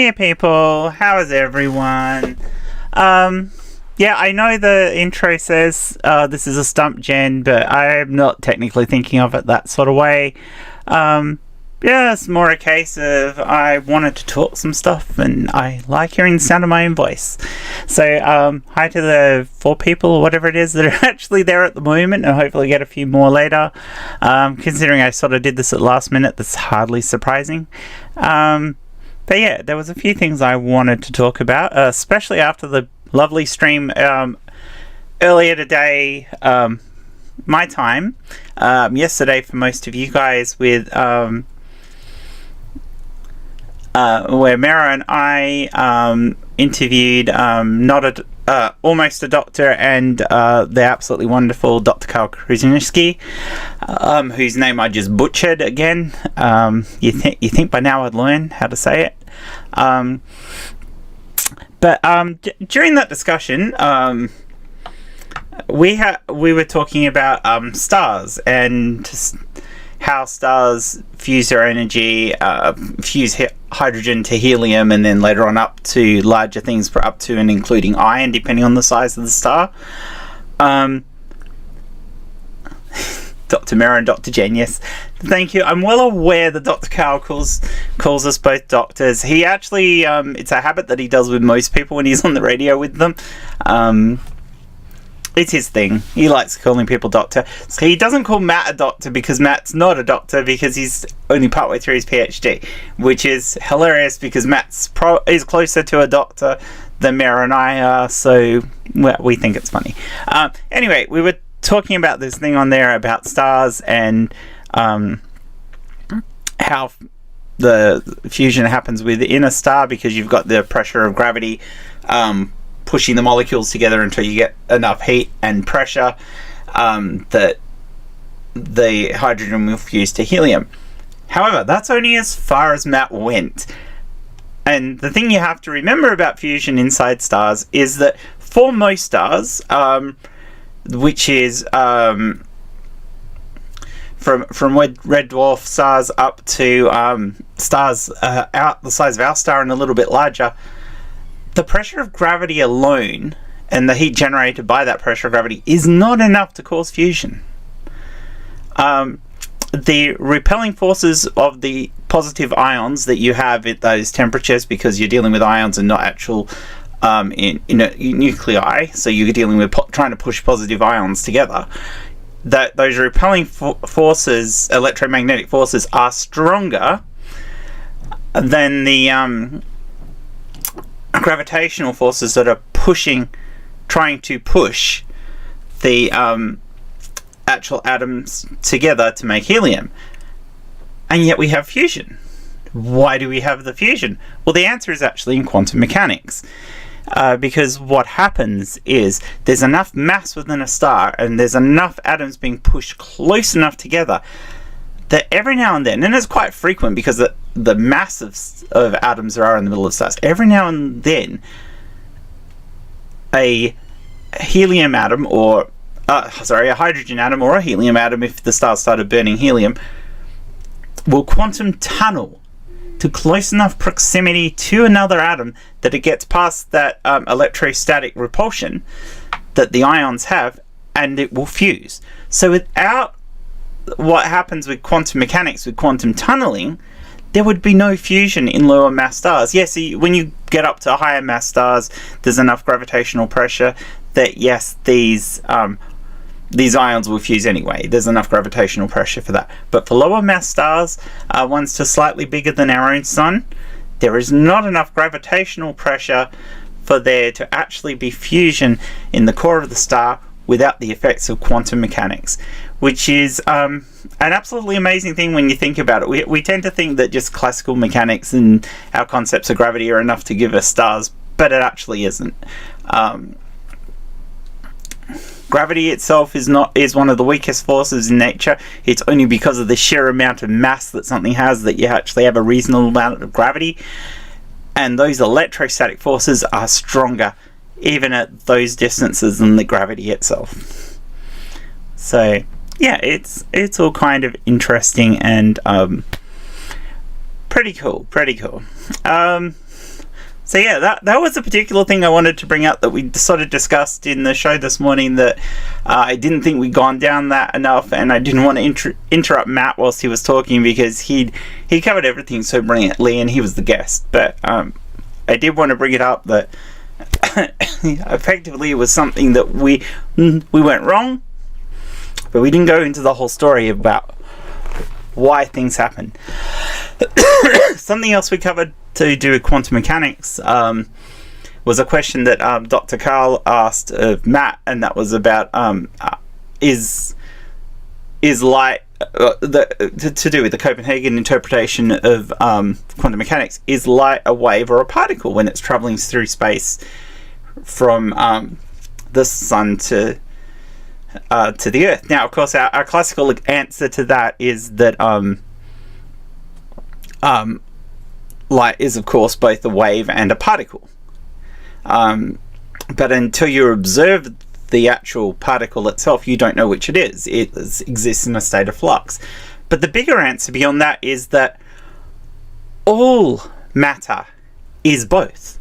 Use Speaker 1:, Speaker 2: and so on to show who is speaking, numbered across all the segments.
Speaker 1: Hey people, how is everyone? Yeah, I know the intro says this is a stump gen, but I'm not technically thinking of it that sort of way. Yeah, it's more a case of I wanted to talk some stuff and I like hearing the sound of my own voice. So, hi to the 4 people or whatever it is that are actually there at the moment, and hopefully get a few more later. Considering I sort of did this at last minute, that's hardly surprising. But yeah, there was a few things I wanted to talk about, especially after the lovely stream earlier today, my time, yesterday for most of you guys, with where Mara and I interviewed almost a doctor and the absolutely wonderful Dr. Karl Krusniewski, whose name I just butchered again. You think by now I'd learn how to say it. But during that discussion, we were talking about stars and how stars fuse their energy, fuse hydrogen to helium, and then later on up to larger things, for up to and including iron, depending on the size of the star. Dr. Mara and Dr. Jen, yes, thank you. I'm well aware that Dr. Karl calls us both doctors. He actually, it's a habit that he does with most people when he's on the radio with them. It's his thing. He likes calling people doctor. So he doesn't call Matt a doctor because Matt's not a doctor, because he's only partway through his PhD, which is hilarious because Matt's is closer to a doctor than Mara and I are, so we think it's funny. Anyway, we were talking about this thing on there about stars and how the fusion happens within a star, because you've got the pressure of gravity pushing the molecules together until you get enough heat and pressure that the hydrogen will fuse to helium. However, that's only as far as Matt went. And the thing you have to remember about fusion inside stars is that for most stars, which is from red dwarf stars up to stars out the size of our star and a little bit larger, the pressure of gravity alone and the heat generated by that pressure of gravity is not enough to cause fusion. The repelling forces of the positive ions that you have at those temperatures, because you're dealing with ions and not actual nuclei, so you're dealing with trying to push positive ions together, that those repelling forces, electromagnetic forces, are stronger than the gravitational forces that are trying to push the actual atoms together to make helium. And yet we have fusion. Why do we have the fusion? Well, the answer is actually in quantum mechanics. Because what happens is there's enough mass within a star and there's enough atoms being pushed close enough together that every now and then, and it's quite frequent because the mass of atoms there are in the middle of stars, every now and then a helium atom or a hydrogen atom or a helium atom, if the star started burning helium, will quantum tunnel to close enough proximity to another atom that it gets past that electrostatic repulsion that the ions have, and it will fuse. So without what happens with quantum mechanics, with quantum tunneling, there would be no fusion in lower mass stars. Yes, when you get up to higher mass stars, there's enough gravitational pressure that yes, these ions will fuse anyway. There's enough gravitational pressure for that. But for lower mass stars, ones to slightly bigger than our own sun, there is not enough gravitational pressure for there to actually be fusion in the core of the star without the effects of quantum mechanics, which is an absolutely amazing thing when you think about it. We tend to think that just classical mechanics and our concepts of gravity are enough to give us stars, but it actually isn't. Gravity itself is one of the weakest forces in nature. It's only because of the sheer amount of mass that something has that you actually have a reasonable amount of gravity, and those electrostatic forces are stronger even at those distances than the gravity itself. So yeah, it's all kind of interesting and pretty cool. So yeah, that was a particular thing I wanted to bring up that we sort of discussed in the show this morning, that I didn't think we'd gone down that enough, and I didn't want to interrupt Matt whilst he was talking, because he covered everything so brilliantly and he was the guest. But I did want to bring it up that effectively it was something that we went wrong, but we didn't go into the whole story about why things happen. Something else we covered to do with quantum mechanics was a question that Dr. Carl asked of Matt, and that was about is light to do with the Copenhagen interpretation of quantum mechanics. Is light a wave or a particle when it's traveling through space from the sun to the Earth? Now, of course, our classical answer to that is that light is, of course, both a wave and a particle. But until you observe the actual particle itself, you don't know which it is. It exists in a state of flux. But the bigger answer beyond that is that all matter is both.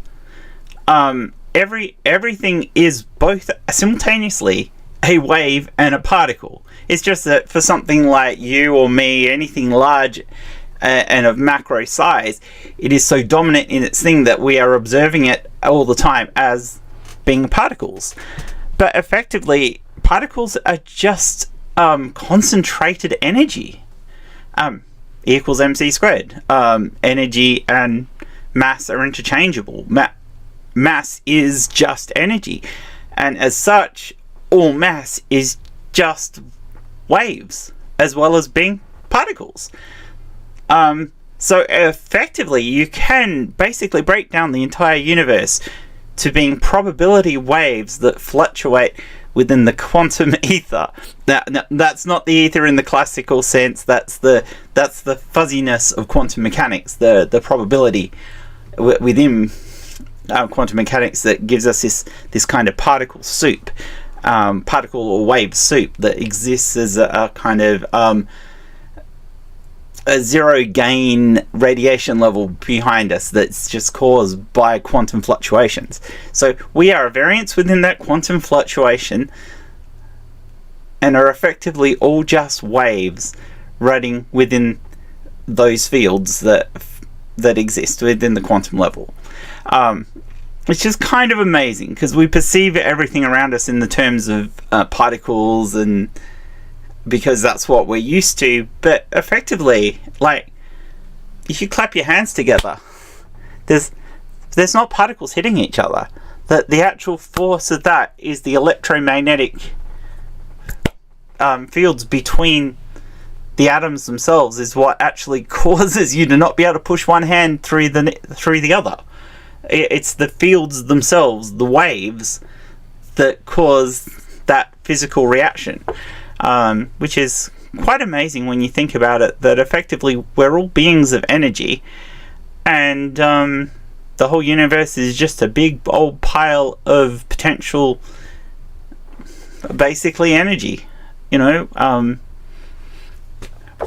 Speaker 1: Everything is both simultaneously a wave and a particle. It's just that for something like you or me, anything large and of macro size, it is so dominant in its thing that we are observing it all the time as being particles. But effectively, particles are just concentrated energy. E equals mc squared. Energy and mass are interchangeable. Mass is just energy, and as such, all mass is just waves as well as being particles. So effectively, you can basically break down the entire universe to being probability waves that fluctuate within the quantum ether. That's not the ether in the classical sense. That's the fuzziness of quantum mechanics. The probability within quantum mechanics that gives us this kind of particle soup, particle or wave soup that exists as a kind of a zero gain radiation level behind us that's just caused by quantum fluctuations. So we are a variance within that quantum fluctuation and are effectively all just waves running within those fields that exist within the quantum level. Which is kind of amazing, because we perceive everything around us in the terms of particles, and because that's what we're used to. But effectively, like, if you clap your hands together, there's not particles hitting each other. The actual force of that is the electromagnetic fields between the atoms themselves is what actually causes you to not be able to push one hand through the other. It's the fields themselves, the waves, that cause that physical reaction. Which is quite amazing when you think about it, that effectively we're all beings of energy, and the whole universe is just a big old pile of potential, basically energy.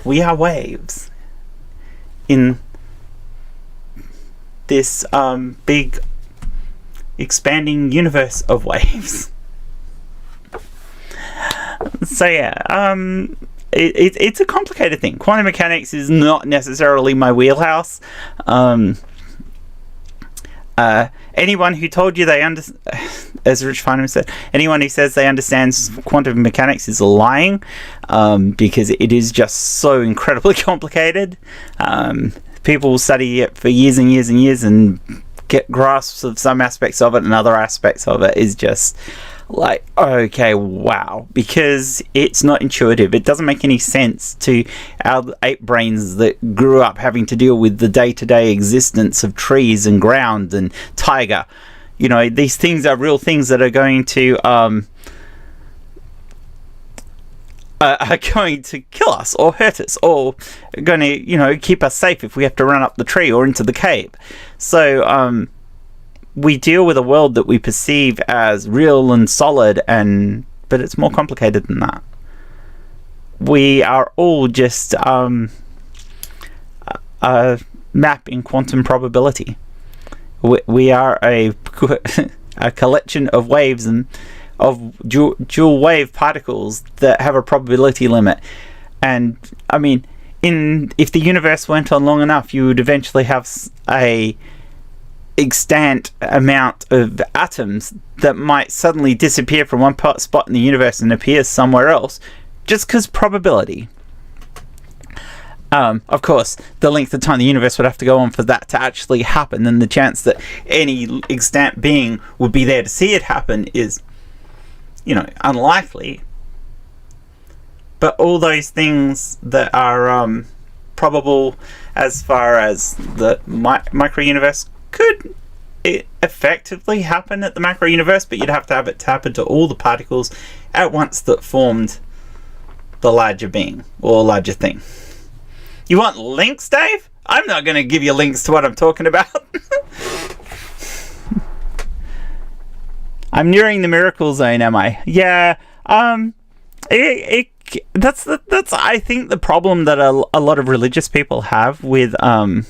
Speaker 1: We are waves in this big expanding universe of waves. So yeah, it's a complicated thing. Quantum mechanics is not necessarily my wheelhouse. Anyone who told you they understand, as Rich Feynman said, anyone who says they understand quantum mechanics is lying, because it is just so incredibly complicated. People will study it for years and years and years and get grasps of some aspects of it, and other aspects of it is just like, okay, wow, because it's not intuitive. It doesn't make any sense to our ape brains that grew up having to deal with the day-to-day existence of trees and ground and tiger. These things are real things that are going to kill us or hurt us, or are going to keep us safe if we have to run up the tree or into the cave. So we deal with a world that we perceive as real and solid, but it's more complicated than that. We are all just a map in quantum probability. We are a collection of waves and of dual wave particles that have a probability limit. And I mean, if the universe went on long enough, you would eventually have a extant amount of atoms that might suddenly disappear from one spot in the universe and appear somewhere else, just because probability. Of course, the length of time the universe would have to go on for that to actually happen, and the chance that any extant being would be there to see it happen is, unlikely. But all those things that are probable as far as the micro-universe could effectively happen at the macro-universe, but you'd have to have it happen to all the particles at once that formed the larger being or larger thing. You want links, Dave? I'm not going to give you links to what I'm talking about. I'm nearing the miracle zone, am I? Yeah. That's I think the problem that a lot of religious people have with that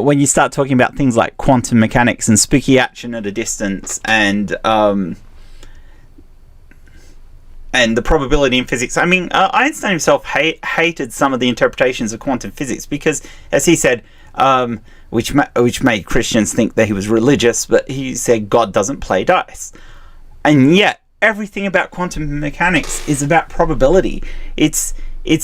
Speaker 1: when you start talking about things like quantum mechanics and spooky action at a distance and the probability in physics. I mean, Einstein himself hated some of the interpretations of quantum physics because, as he said, which made Christians think that he was religious, but he said God doesn't play dice. And yet, everything about quantum mechanics is about probability. It's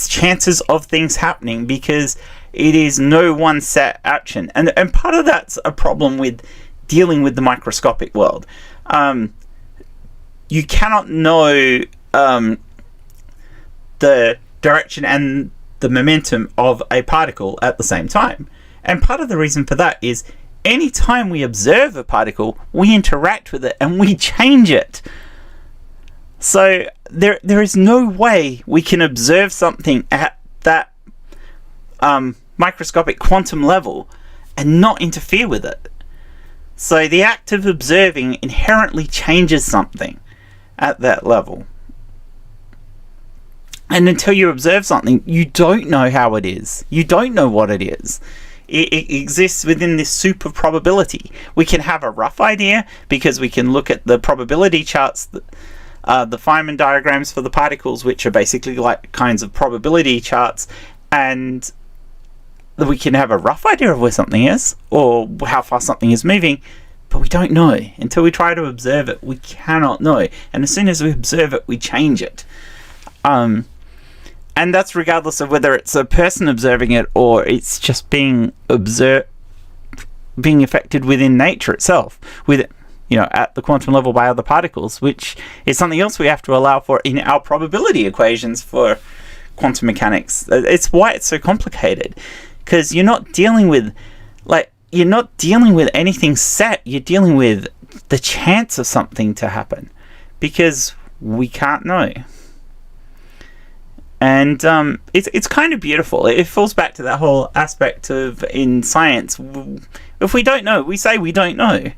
Speaker 1: chances of things happening because it is no one set action. And part of that's a problem with dealing with the microscopic world. You cannot know the direction and the momentum of a particle at the same time. And part of the reason for that is anytime we observe a particle, we interact with it and we change it. So there is no way we can observe something at that microscopic quantum level and not interfere with it. So the act of observing inherently changes something at that level. And until you observe something, you don't know how it is. You don't know what it is. It exists within this soup of probability. We can have a rough idea because we can look at the probability charts, the Feynman diagrams for the particles, which are basically like kinds of probability charts, and we can have a rough idea of where something is or how fast something is moving, but we don't know. Until we try to observe it, we cannot know. And as soon as we observe it, we change it. And that's regardless of whether it's a person observing it or it's just being affected within nature itself, at the quantum level by other particles, which is something else we have to allow for in our probability equations for quantum mechanics. It's why it's so complicated, because you're not dealing with anything set. You're dealing with the chance of something to happen, because we can't know. And it's kind of beautiful. It falls back to that whole aspect of, in science, if we don't know, we say we don't know.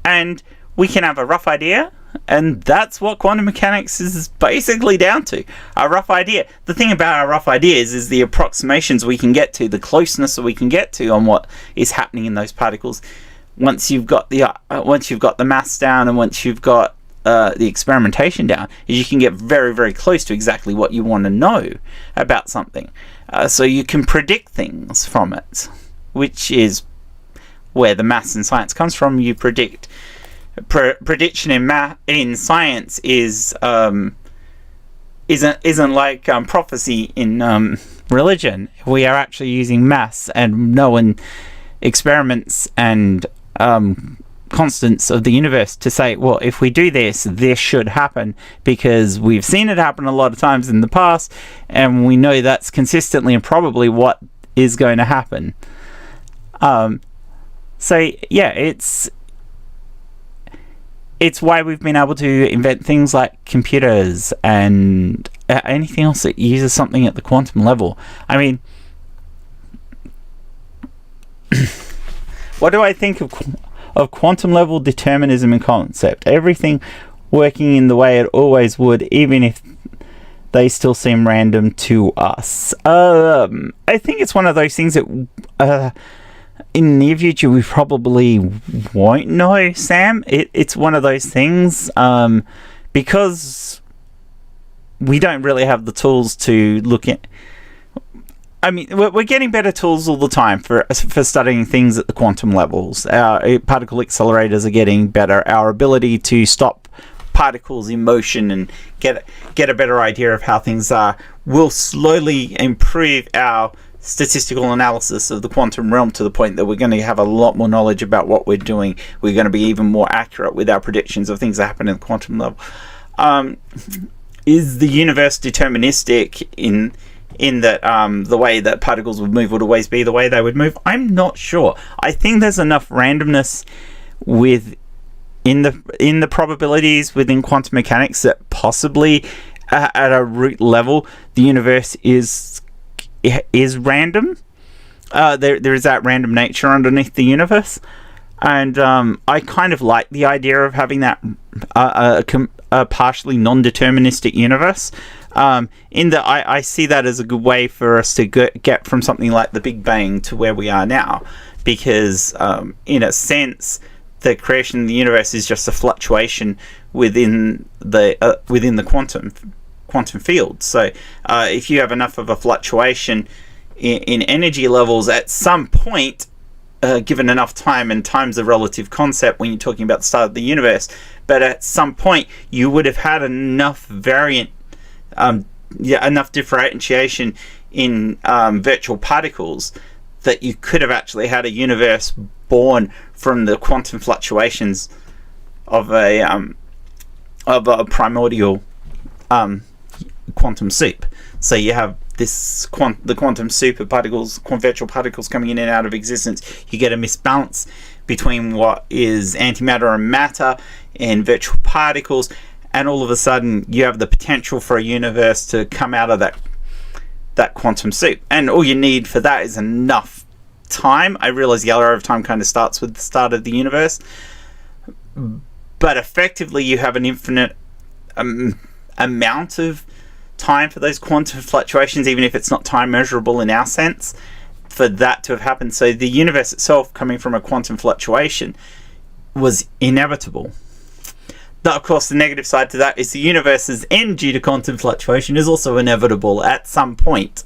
Speaker 1: And we can have a rough idea, and that's what quantum mechanics is basically down to. A rough idea. The thing about our rough ideas is the approximations we can get to, the closeness that we can get to on what is happening in those particles. Once you've got the maths down, and once you've got the experimentation down, is you can get very, very close to exactly what you want to know about something. So you can predict things from it, which is where the maths and science comes from. You predict. Prediction in science isn't like prophecy in religion. We are actually using maths and knowing experiments and constants of the universe to say, well, if we do this should happen, because we've seen it happen a lot of times in the past, and we know that's consistently and probably what is going to happen. So yeah, it's why we've been able to invent things like computers and anything else that uses something at the quantum level. I mean, what do I think of quantum level determinism and concept? Everything working in the way it always would, even if they still seem random to us. I think it's one of those things that in the near future we probably won't know, Sam. It's one of those things because we don't really have the tools to look at. I mean, we're getting better tools all the time for studying things at the quantum levels. Our particle accelerators are getting better. Our ability to stop particles in motion and get a better idea of how things are will slowly improve our statistical analysis of the quantum realm to the point that we're going to have a lot more knowledge about what we're doing. We're going to be even more accurate with our predictions of things that happen in the quantum level. Is the universe deterministic in that the way that particles would move would always be the way they would move? I'm not sure. I think there's enough randomness in the probabilities within quantum mechanics that possibly at a root level the universe is random. There is that random nature underneath the universe, and I kind of like the idea of having that a partially non-deterministic universe. In that I see that as a good way for us to get from something like the Big Bang to where we are now, because in a sense the creation of the universe is just a fluctuation within the quantum field. So if you have enough of a fluctuation in energy levels at some point, given enough time, and time's a relative concept when you're talking about the start of the universe, but at some point you would have had enough enough differentiation in virtual particles that you could have actually had a universe born from the quantum fluctuations of a primordial quantum soup. So you have the quantum soup of particles, virtual particles coming in and out of existence. You get a misbalance between what is antimatter and matter and virtual particles, and all of a sudden you have the potential for a universe to come out of that quantum soup. And all you need for that is enough time. I realize the arrow of time kind of starts with the start of the universe, but effectively you have an infinite amount of time for those quantum fluctuations, even if it's not time measurable in our sense, for that to have happened. So the universe itself, coming from a quantum fluctuation, was inevitable. But of course, the negative side to that is the universe's end due to quantum fluctuation is also inevitable at some point.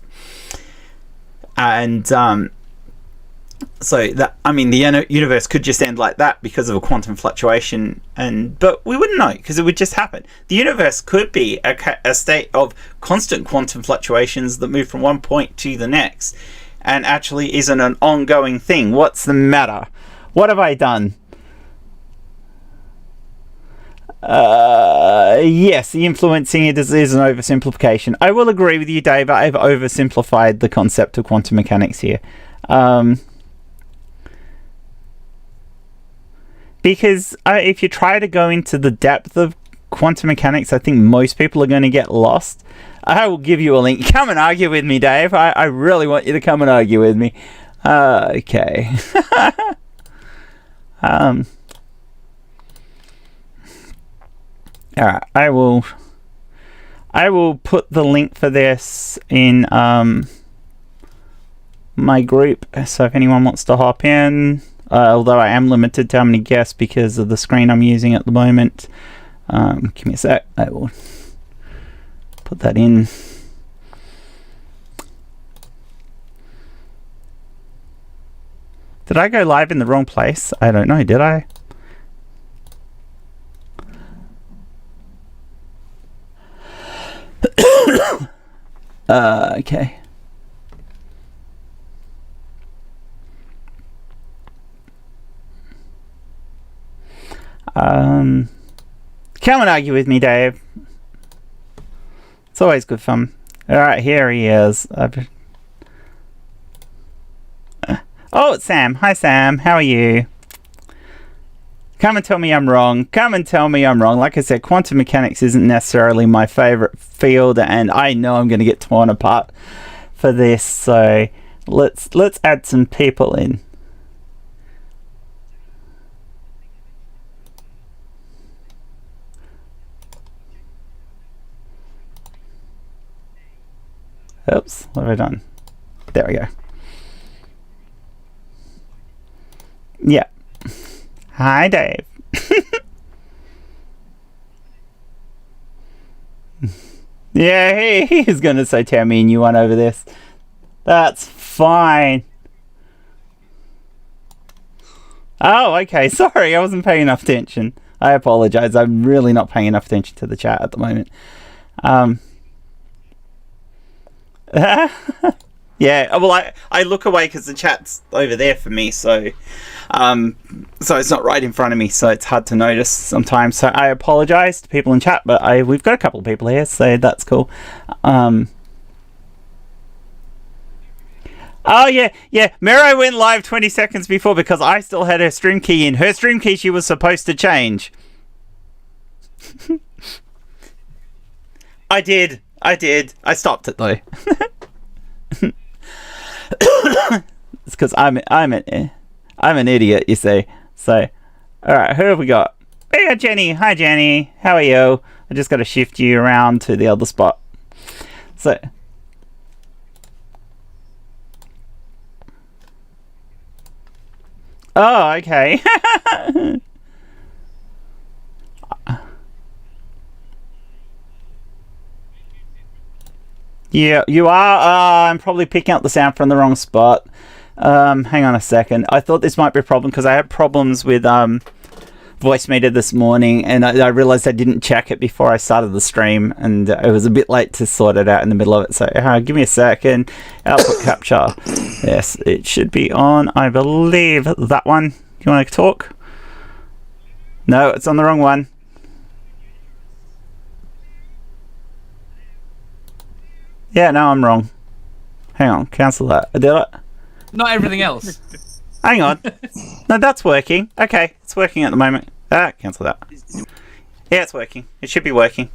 Speaker 1: And so that, I mean, the universe could just end like that because of a quantum fluctuation, but we wouldn't know because it would just happen. The universe could be a state of constant quantum fluctuations that move from one point to the next, and actually isn't an ongoing thing. What's the matter? What have I done? Yes, the influencing it is an oversimplification. I will agree with you, Dave. I've oversimplified the concept of quantum mechanics here. Because if you try to go into the depth of quantum mechanics, I think most people are going to get lost. I will give you a link. Come and argue with me, Dave. I really want you to come and argue with me. Okay. Alright, I will put the link for this in my group, so if anyone wants to hop in, although I am limited to how many guests because of the screen I'm using at the moment. Give me a sec, I will put that in. Did I go live in the wrong place? I don't know, did I? Okay. Come and argue with me, Dave. It's always good fun. Alright, here he is. Oh, it's Sam. Hi, Sam. How are you? Come and tell me I'm wrong. Come and tell me I'm wrong. Like I said, quantum mechanics isn't necessarily my favorite field, and I know I'm going to get torn apart for this. So let's add some people in. Oops, what have I done? There we go. Yeah. Hi, Dave. Yeah, he's going to say, tell me and you won over this. That's fine. Oh, okay. Sorry, I wasn't paying enough attention. I apologize. I'm really not paying enough attention to the chat at the moment. Yeah, well, I look away because the chat's over there for me, so it's not right in front of me, so it's hard to notice sometimes. So I apologize to people in chat, but we've got a couple of people here, so that's cool. Oh, yeah. Mero went live 20 seconds before because I still had her stream key in. Her stream key she was supposed to change. I did. I stopped it, though. It's because I'm an idiot, you see. So, alright, who have we got? We got Jenny. Hi, Jenny. How are you? I just got to shift you around to the other spot. So... Oh, okay. Yeah, you are. I'm probably picking up the sound from the wrong spot. Hang on a second. I thought this might be a problem because I had problems with voice meter this morning, and I realized I didn't check it before I started the stream, and it was a bit late to sort it out in the middle of it. So give me a second. Output capture. Yes, it should be on. I believe that one. You want to talk? No, it's on the wrong one. Yeah, no, I'm wrong. Hang on, cancel that. Did it?
Speaker 2: Not everything else.
Speaker 1: Hang on. No, that's working. Okay, it's working at the moment. Cancel that. Yeah, it's working. It should be working.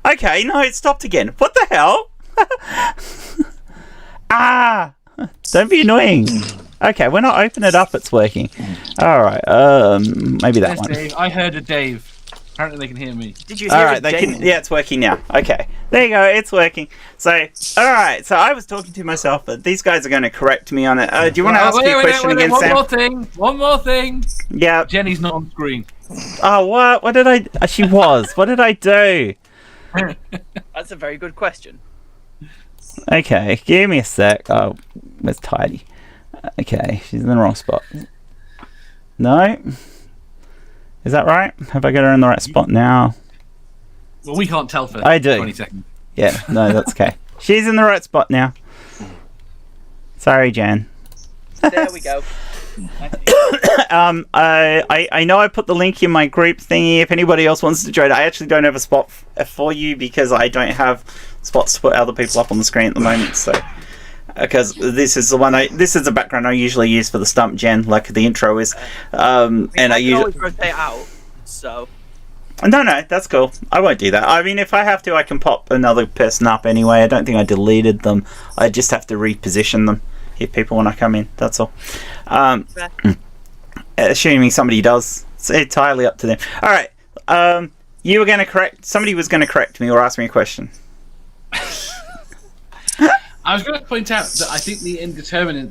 Speaker 1: Okay, no, it stopped again. What the hell? Don't be annoying. Okay, when I open it up, it's working. Alright, maybe that one.
Speaker 2: Dave. I heard a Dave. Apparently they can hear me.
Speaker 3: Did you hear it, Dave?
Speaker 1: Yeah, it's working now. Okay, there you go, it's working. So, alright, so I was talking to myself, but these guys are going to correct me on it. Do you want to ask me a question again, Sam?
Speaker 2: One more thing.
Speaker 1: Yeah.
Speaker 2: Jenny's not on screen.
Speaker 1: Oh, what? What did I... She was. What did I do?
Speaker 3: That's a very good question.
Speaker 1: Okay, give me a sec. Oh, it's tidy. Okay, she's in the wrong spot. No? Is that right? Have I got her in the right spot now?
Speaker 2: Well, we can't tell for 20 seconds.
Speaker 1: Yeah, no, that's okay. She's in the right spot now. Sorry, Jan.
Speaker 3: There we go.
Speaker 1: I know I put the link in my group thingy. If anybody else wants to join, I actually don't have a spot for you because I don't have spots to put other people up on the screen at the moment. So, because this is the one this is the background I usually use for the stump gen, like the intro is. And I usually
Speaker 3: always rotate out. So.
Speaker 1: No, that's cool. I won't do that. I mean, if I have to, I can pop another person up anyway. I don't think I deleted them. I just have to reposition them if people want to come in. That's all. Assuming somebody does, it's entirely up to them. All right. You were going to correct. Somebody was going to correct me or ask me a question.
Speaker 2: I was going to point out that I think the determinism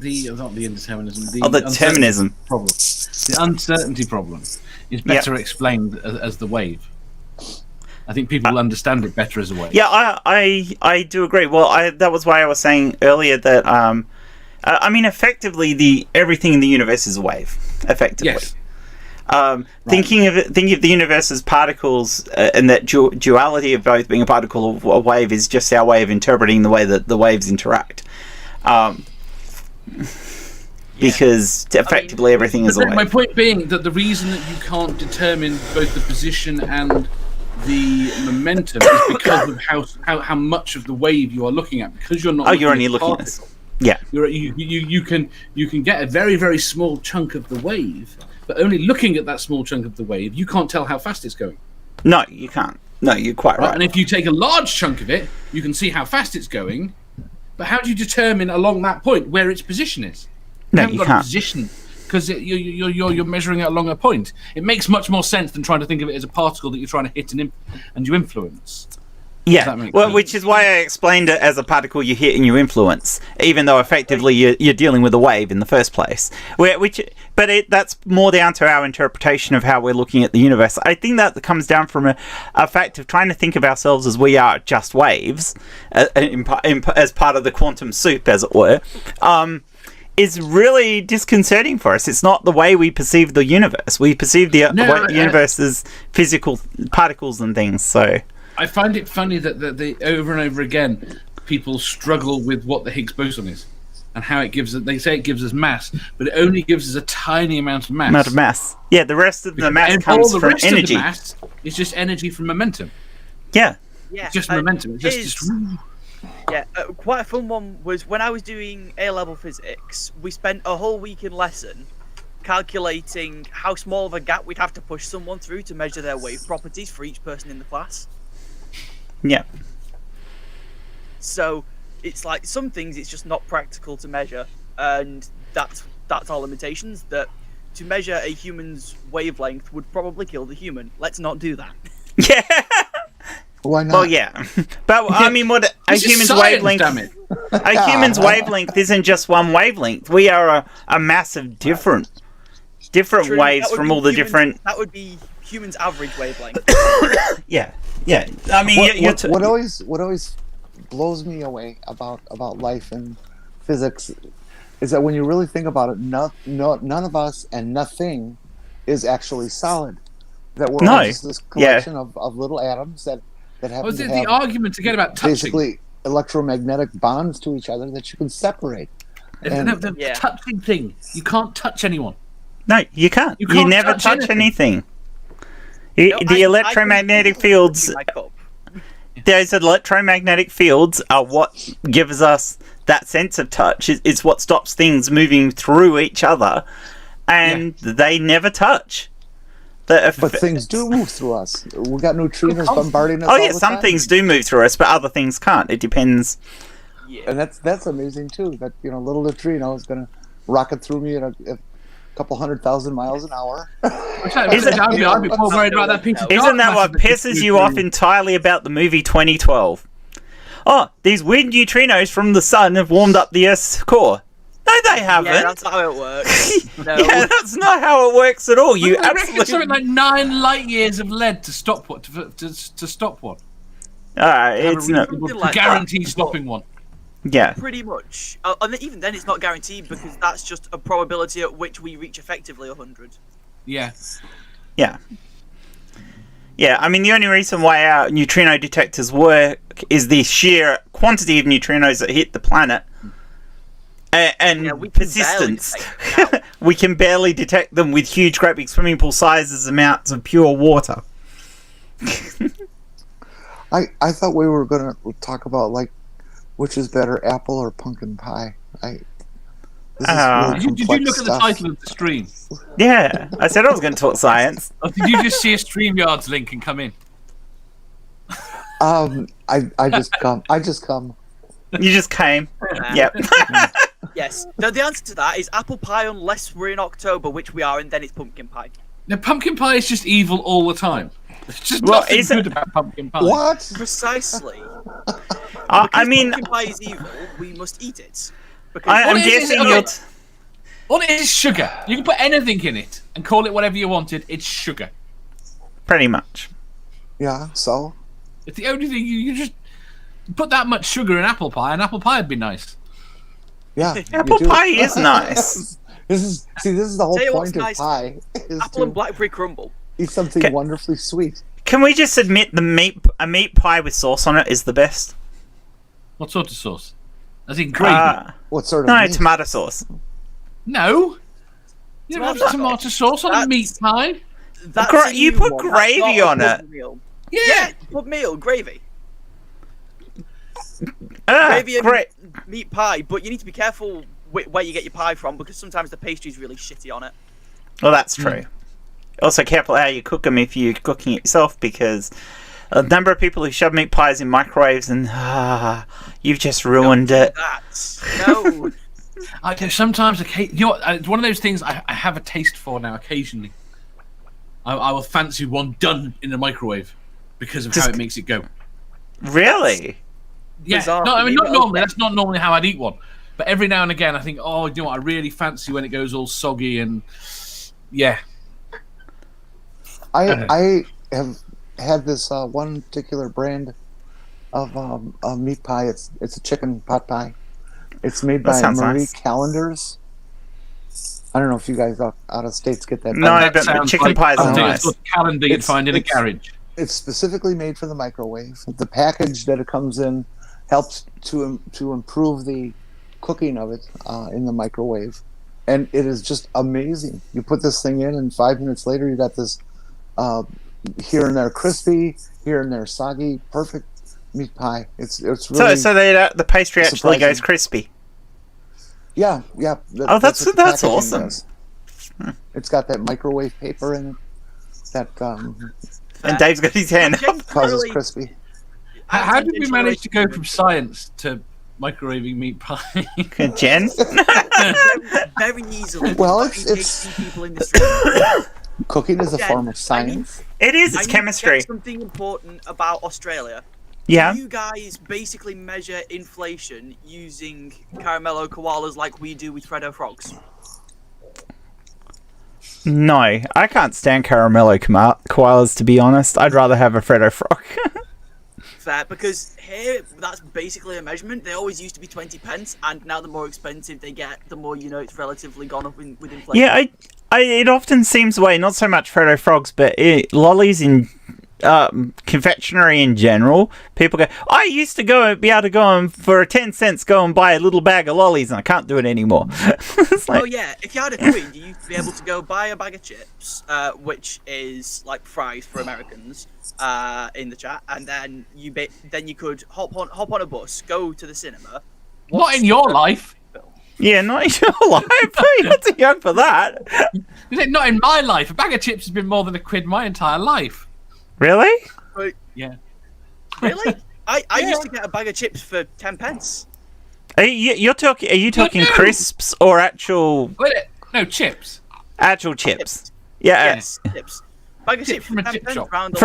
Speaker 2: problem, the uncertainty problem, is better explained as the wave. I think people understand it better as a wave.
Speaker 1: Yeah, I do agree. Well, that was why I was saying earlier that I mean, effectively, everything in the universe is a wave. Effectively,
Speaker 2: yes.
Speaker 1: Right. Thinking of the universe as particles, and that duality of both being a particle or a wave is just our way of interpreting the way that the waves interact. Because effectively everything is a wave.
Speaker 2: My point being that the reason that you can't determine both the position and the momentum is because of how much of the wave you are looking at. Because you're not.
Speaker 1: You're only looking at this. Yeah.
Speaker 2: You can get a very, very small chunk of the wave, but only looking at that small chunk of the wave, you can't tell how fast it's going.
Speaker 1: No, you can't. No, you're quite right.
Speaker 2: And if you take a large chunk of it, you can see how fast it's going. But how do you determine along that point where its position is?
Speaker 1: No, you can't.
Speaker 2: Position because you're measuring it along a point. It makes much more sense than trying to think of it as a particle that you're trying to hit and you influence.
Speaker 1: Yeah,
Speaker 2: that make
Speaker 1: well,
Speaker 2: sense?
Speaker 1: which is why I explained it as a particle you hit and you influence, even though effectively you're dealing with a wave in the first place. That's more down to our interpretation of how we're looking at the universe. I think that comes down from a fact of trying to think of ourselves as we are just waves, as part of the quantum soup, as it were. Is really disconcerting for us. It's not the way we perceive the universe. We perceive the universe as physical particles and things. So
Speaker 2: I find it funny that they over and over again people struggle with what the Higgs boson is and how it gives. They say it gives us mass, but it only gives us a tiny amount of mass.
Speaker 1: Yeah, the rest of the mass
Speaker 2: and
Speaker 1: comes
Speaker 2: all the
Speaker 1: from
Speaker 2: rest
Speaker 1: energy.
Speaker 2: Of the mass is just energy from momentum.
Speaker 1: Yeah.
Speaker 2: It's just momentum. It's just
Speaker 3: Yeah, quite a fun one was when I was doing A-level physics, we spent a whole week in lesson calculating how small of a gap we'd have to push someone through to measure their wave properties for each person in the class.
Speaker 1: Yeah.
Speaker 3: So it's like some things it's just not practical to measure, and that's our limitations. That to measure a human's wavelength would probably kill the human. Let's not do that.
Speaker 1: Yeah.
Speaker 4: Why not?
Speaker 1: Well, yeah, but I mean, what a human's wavelength?
Speaker 2: Damn it.
Speaker 1: A human's wavelength isn't just one wavelength. We are a mass of different
Speaker 3: True,
Speaker 1: waves
Speaker 3: that would
Speaker 1: from
Speaker 3: be
Speaker 1: all the
Speaker 3: human-
Speaker 1: different.
Speaker 3: That would be human's average wavelength.
Speaker 1: Yeah. I mean,
Speaker 4: what always blows me away about life and physics is that when you really think about it, none of us and nothing is actually solid. That we're all just this collection of little atoms that happen
Speaker 2: Was
Speaker 4: to
Speaker 2: it
Speaker 4: have
Speaker 2: the argument again about touching?
Speaker 4: basically electromagnetic bonds to each other that you can separate.
Speaker 2: The touching thing. You can't touch anyone.
Speaker 1: No, you can't.
Speaker 2: You
Speaker 1: You,
Speaker 2: can't
Speaker 1: never
Speaker 2: touch
Speaker 1: touch anything.
Speaker 3: No,
Speaker 1: The electromagnetic fields.
Speaker 3: in my cup.
Speaker 1: Those electromagnetic fields are what gives us that sense of touch. It's what stops things moving through each other, and they never touch.
Speaker 4: But things do move through us. We got neutrinos bombarding us.
Speaker 1: Oh
Speaker 4: all
Speaker 1: yeah,
Speaker 4: the
Speaker 1: some
Speaker 4: time.
Speaker 1: things do move through us, but other things can't. It depends.
Speaker 3: Yeah.
Speaker 4: And that's amazing too. That little neutrino is going to rocket through me at a couple 100,000 miles an hour.
Speaker 2: I'd be more worried about that piece of
Speaker 1: Isn't that
Speaker 2: dark
Speaker 1: what
Speaker 2: matter
Speaker 1: pisses you off entirely about the movie 2012? Oh, these weird neutrinos from the sun have warmed up the Earth's core. No, they haven't.
Speaker 3: Yeah, that's not how it works. No.
Speaker 1: Yeah, that's not how it works at all. You
Speaker 2: I reckon
Speaker 1: absolutely.
Speaker 2: something like 9 light years of lead to stop what? To stop what?
Speaker 1: It's not.
Speaker 3: Something like
Speaker 2: Guarantee
Speaker 3: that.
Speaker 2: stopping one.
Speaker 1: Yeah.
Speaker 3: Pretty much. And even then, it's not guaranteed because that's just a probability at which we reach effectively 100.
Speaker 2: Yeah.
Speaker 1: Yeah. Yeah, I mean, the only reason why our neutrino detectors work is the sheer quantity of neutrinos that hit the planet. And
Speaker 3: Yeah, we can
Speaker 1: persistence.
Speaker 3: barely detect them now.
Speaker 1: We can barely detect them with huge, great big swimming pool sizes amounts of pure water.
Speaker 4: I thought we were going to talk about like which is better, apple or pumpkin pie. This is really
Speaker 2: Did you
Speaker 4: complex
Speaker 2: look at the
Speaker 4: stuff.
Speaker 2: title of the stream?
Speaker 1: Yeah, I said I was going to talk science.
Speaker 2: Or did you just see a StreamYard's link and come in?
Speaker 4: I just come.
Speaker 1: You just came. Yep.
Speaker 3: Yes. No, the answer to that is apple pie unless we're in October, which we are, and then it's pumpkin pie.
Speaker 2: Now, pumpkin pie is just evil all the time. There's just
Speaker 1: Well,
Speaker 2: nothing
Speaker 1: isn't-
Speaker 2: good about pumpkin pie.
Speaker 4: What?
Speaker 3: Precisely.
Speaker 1: I mean,
Speaker 3: pumpkin pie is evil, we must eat it. Because
Speaker 1: I'm
Speaker 2: Well, it is-
Speaker 1: guessing
Speaker 2: okay.
Speaker 1: you'll.
Speaker 2: All it is sugar. You can put anything in it and call it whatever you wanted. It's sugar.
Speaker 1: Pretty much.
Speaker 4: Yeah. So
Speaker 2: It's the only thing you just put that much sugar in apple pie, and apple pie would be nice.
Speaker 4: yeah. you
Speaker 1: Apple
Speaker 4: do.
Speaker 1: pie is nice.
Speaker 4: This is the whole
Speaker 3: Tell you what's
Speaker 4: point of
Speaker 3: nice.
Speaker 4: pie is
Speaker 3: apple and
Speaker 4: to
Speaker 3: blackberry crumble.
Speaker 4: eat something
Speaker 1: Okay.
Speaker 4: wonderfully sweet.
Speaker 1: Can we just admit a meat pie with sauce on it is the best?
Speaker 2: What sort of sauce? As in gravy?
Speaker 4: What sort of
Speaker 1: No,
Speaker 4: meat?
Speaker 1: tomato sauce.
Speaker 2: No. You don't have
Speaker 3: Tomato
Speaker 2: tomato sauce on a
Speaker 3: That's-
Speaker 2: meat pie.
Speaker 3: That's
Speaker 1: Gra-
Speaker 3: a
Speaker 1: you
Speaker 3: new
Speaker 1: put
Speaker 3: one. That's
Speaker 1: gravy
Speaker 3: not a
Speaker 1: on it.
Speaker 3: pub meal.
Speaker 2: Yeah.
Speaker 3: Yeah, pub meal, gravy. Gravy and
Speaker 1: Great.
Speaker 3: meat pie, but you need to be careful where you get your pie from because sometimes the pastry's really shitty on it.
Speaker 1: Well, that's true. Also, careful how you cook them if you're cooking it yourself, because a number of people who shove meat pies in microwaves and you've just ruined it.
Speaker 3: No.
Speaker 2: Sometimes, you know what, it's one of those things I have a taste for now occasionally. I will fancy one done in the microwave because of how
Speaker 1: Just-
Speaker 2: it makes it go.
Speaker 1: Really?
Speaker 2: Yeah,
Speaker 3: bizarre
Speaker 2: no, I
Speaker 3: for
Speaker 2: mean
Speaker 3: me,
Speaker 2: not
Speaker 3: but
Speaker 2: normally.
Speaker 3: okay.
Speaker 2: That's not normally how I'd eat one. But every now and again, I think, oh, you know what? I really fancy when it goes all soggy and yeah.
Speaker 4: I have had this one particular brand of meat pie. It's a chicken pot pie. It's made
Speaker 1: That
Speaker 4: by
Speaker 1: sounds
Speaker 4: Marie
Speaker 1: nice.
Speaker 4: Callender's. I don't know if you guys out of states get that.
Speaker 1: No,
Speaker 2: That
Speaker 1: but
Speaker 2: sounds
Speaker 1: chicken
Speaker 2: like
Speaker 1: pies are
Speaker 2: something
Speaker 1: nice.
Speaker 2: sort of calendar you'd
Speaker 4: It's-
Speaker 2: find in a
Speaker 4: it's-
Speaker 2: garage.
Speaker 4: It's specifically made for the microwave. The package that it comes in helps to improve the cooking of it in the microwave, and it is just amazing. You put this thing in, and 5 minutes later, you got this here and there crispy, here and there soggy, perfect meat pie. It's really
Speaker 1: So the pastry actually
Speaker 4: surprising.
Speaker 1: goes crispy.
Speaker 4: yeah.
Speaker 1: Oh, that's
Speaker 4: what the packaging
Speaker 1: awesome.
Speaker 4: does. It's got that microwave paper in it that
Speaker 1: And Dave's got his hand up.
Speaker 4: causes crispy.
Speaker 2: How did we manage to go from science to microwaving meat pie?
Speaker 1: Jen?
Speaker 3: very easily?
Speaker 4: Well,
Speaker 3: Very
Speaker 4: it's-
Speaker 3: tasty people in this room.
Speaker 4: Cooking is a
Speaker 3: Jen,
Speaker 4: form of science.
Speaker 1: It is,
Speaker 3: I
Speaker 1: it's
Speaker 3: need to
Speaker 1: chemistry.
Speaker 3: get something important about Australia.
Speaker 1: Yeah.
Speaker 3: You guys basically measure inflation using caramello koalas like we do with Freddo frogs.
Speaker 1: No, I can't stand caramello koalas, to be honest. I'd rather have a Freddo frog.
Speaker 3: Fair, because here that's basically a measurement. They always used to be 20 pence, and now the more expensive they get, the more you know it's relatively gone up with inflation.
Speaker 1: Yeah, it often seems the way, not so much Freddo frogs, but lollies in confectionery in general. People go, I used to be able to go and for 10 cents go and buy a little bag of lollies, and I can't do it anymore. It's like,
Speaker 3: Oh yeah, if you had a quid, you used to be able to go buy a bag of chips, which is like fries for Americans, in the chat, and then you could hop on a bus, go to the cinema.
Speaker 2: Not in your life.
Speaker 1: yeah, not in your life. You're too young for that.
Speaker 2: Is it not in my life? A bag of chips has been more than a quid my entire life.
Speaker 1: Really?
Speaker 2: Yeah.
Speaker 3: Really? I used to get a bag of chips for 10 pence.
Speaker 1: Are you talking
Speaker 2: No.
Speaker 1: crisps or actual
Speaker 2: Wait, no, chips.
Speaker 1: chips? Yeah.
Speaker 3: Yes, chips. Bag of chips
Speaker 2: from a
Speaker 3: for 10
Speaker 2: chip
Speaker 3: pence
Speaker 2: shop.
Speaker 3: round the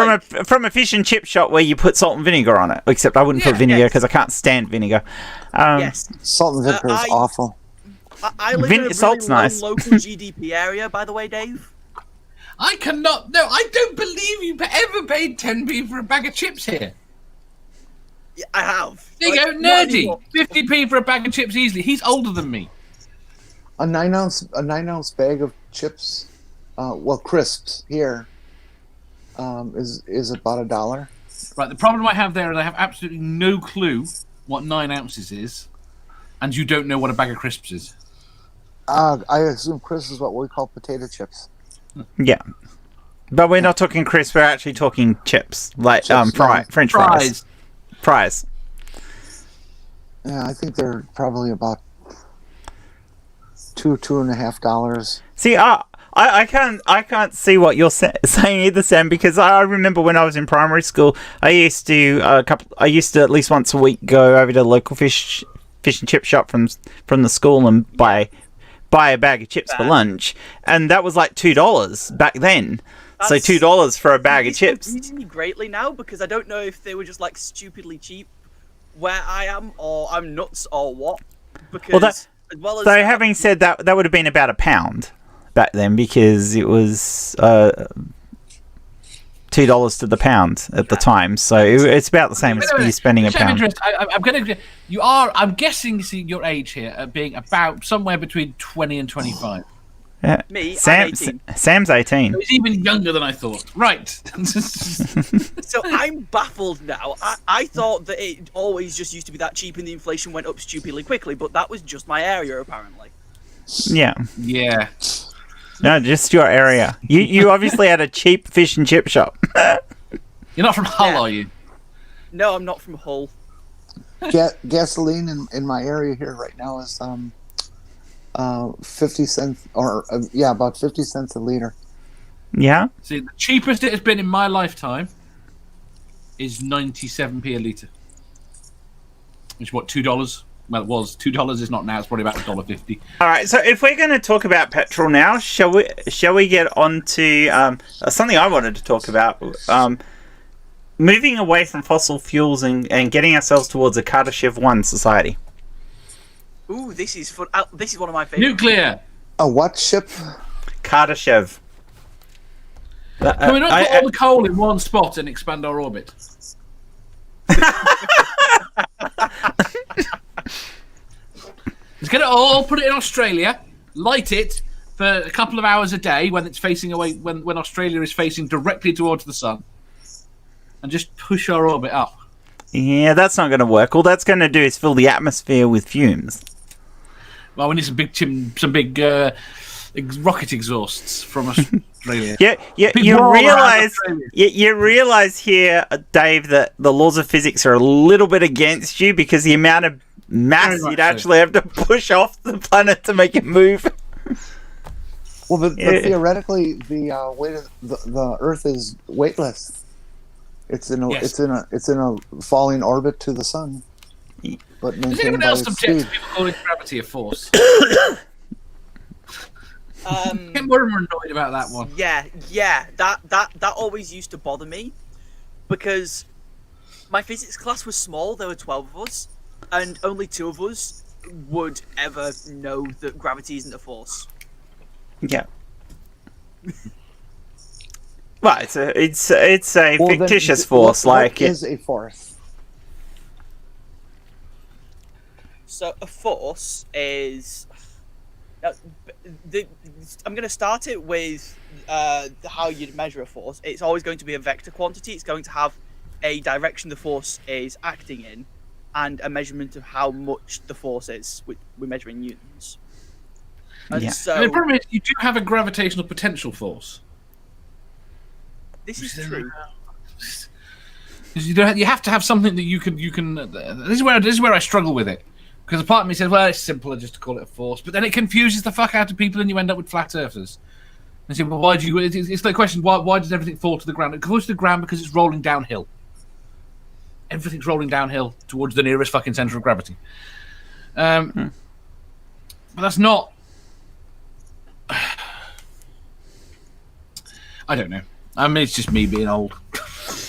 Speaker 1: From
Speaker 3: lake.
Speaker 1: a fish and chip shop where you put salt and vinegar on it. Except I wouldn't put
Speaker 2: Yeah,
Speaker 1: vinegar
Speaker 3: yes.
Speaker 1: because I can't stand vinegar.
Speaker 3: Yes.
Speaker 4: Salt and vinegar is awful.
Speaker 3: I live in a really
Speaker 1: salt's
Speaker 3: low
Speaker 1: nice.
Speaker 3: local GDP area, by the way, Dave.
Speaker 2: I cannot. No, I don't believe you ever paid 10p for a bag of chips here.
Speaker 3: Yeah, I have.
Speaker 2: There you
Speaker 3: Like,
Speaker 2: go,
Speaker 3: not
Speaker 2: nerdy.
Speaker 3: anymore.
Speaker 2: 50p for a bag of chips easily. He's older than me.
Speaker 4: A 9-ounce bag of chips, crisps here, is about $1.
Speaker 2: Right, the problem I have there is I have absolutely no clue what 9 ounces is, and you don't know what a bag of crisps is.
Speaker 4: I assume crisps is what we call potato chips.
Speaker 1: Yeah. But we're not talking crisps, we're actually talking chips. Like
Speaker 4: Chips,
Speaker 1: French fries. Fries.
Speaker 4: Yeah, I think they're probably about $2.50.
Speaker 1: See, I can't see what you're saying either, Sam, because I remember when I was in primary school, I used to at least once a week go over to the local fish and chip shop from the school and buy a bag of chips for lunch, and that was like $2 back then. So
Speaker 3: That's-
Speaker 1: $2 for a bag of
Speaker 3: It's
Speaker 1: chips.
Speaker 3: confusing me greatly now because I don't know if they were just like stupidly cheap where I am, or I'm nuts, or what. Because
Speaker 1: Well, that-
Speaker 3: as well as
Speaker 1: So
Speaker 3: that,
Speaker 1: having said that, that would have been about £1 back then because it was $2 to the pound at the time. So it's about the same as you spending a
Speaker 2: Just out of
Speaker 1: pound.
Speaker 2: interest, I'm going to. You are. I'm guessing. See your age here being about somewhere between 20 and 25.
Speaker 1: Yeah.
Speaker 3: Me, I'm 18.
Speaker 1: Sam's 18.
Speaker 2: He's even younger than I thought. Right.
Speaker 3: So I'm baffled now. I thought that it always just used to be that cheap and the inflation went up stupidly quickly, but that was just my area apparently.
Speaker 1: Yeah.
Speaker 2: Yeah.
Speaker 1: No, just your area. You obviously had a cheap fish and chip shop.
Speaker 2: You're not from Hull,
Speaker 3: Yeah.
Speaker 2: are you?
Speaker 3: No, I'm not from Hull.
Speaker 4: Gasoline in my area here right now is 50 cents, or about 50 cents a liter.
Speaker 1: Yeah.
Speaker 2: See, the cheapest it has been in my lifetime is 97p a litre. Which is what, $2? Well, it was $2. It's not now. It's probably about $1.50.
Speaker 1: All right. So if we're going to talk about petrol now, shall we get on to something I wanted to talk about? moving away from fossil fuels and getting ourselves towards a Kardashev 1 society.
Speaker 3: Ooh, this is fun. This is one of my favorites.
Speaker 2: Nuclear.
Speaker 4: A what ship?
Speaker 1: Kardashev.
Speaker 2: Can we not put all the coal in one spot and expand our orbit? Let's get it all, put it in Australia, light it for a couple of hours a day when it's facing away, when Australia is facing directly towards the sun, and just push our orbit up.
Speaker 1: Yeah, that's not going to work. All that's going to do is fill the atmosphere with fumes.
Speaker 2: Well, we need some big rocket exhausts from Australia.
Speaker 1: You realize here, Dave, that the laws of physics are a little bit against you because the amount of mass you'd actually have to push off the planet to make it move.
Speaker 4: Well, but theoretically, the weight of the Earth is weightless. It's in a falling orbit to the sun, but
Speaker 2: Does anyone
Speaker 4: maintained by
Speaker 2: else
Speaker 4: its
Speaker 2: object to
Speaker 4: speed.
Speaker 2: people calling gravity a force?
Speaker 3: Um,
Speaker 2: Get more and more annoyed about that one.
Speaker 3: Yeah, that always used to bother me because my physics class was small. There were 12 of us, and only 2 of us would ever know that gravity isn't a force.
Speaker 1: Yeah. Well, it's a fictitious force.
Speaker 4: What is a force?
Speaker 3: So a force is. I'm going to start it with how you'd measure a force. It's always going to be a vector quantity. It's going to have a direction the force is acting in, and a measurement of how much the force is. We measure in newtons. And so
Speaker 2: the problem is you do have a gravitational potential force.
Speaker 3: this is true.
Speaker 2: You have to have something that you can. This is where I struggle with it, because a part of me says, well, it's simpler just to call it a force, but then it confuses the fuck out of people, and you end up with flat earthers. And say, well, why do you? It's the question: why does everything fall to the ground? It falls to the ground because it's rolling downhill. Everything's rolling downhill towards the nearest fucking center of gravity. But that's not. I don't know. I mean, it's just me being old.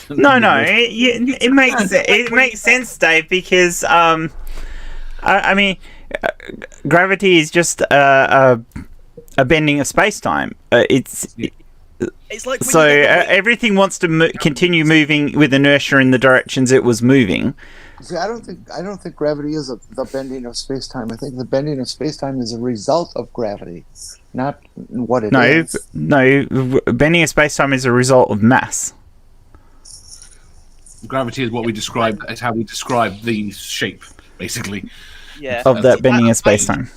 Speaker 1: No, it makes sense, Dave, because I mean, gravity is just a bending of space time. It's
Speaker 3: like
Speaker 1: so everything wants to continue moving with inertia in the directions it was moving.
Speaker 4: See, I don't think gravity is the bending of space time. I think the bending of space time is a result of gravity, not what it is.
Speaker 1: No, bending of space time is a result of mass.
Speaker 2: Gravity is what we describe as how we describe the shape, basically.
Speaker 3: Yeah.
Speaker 1: Of that bending of space time.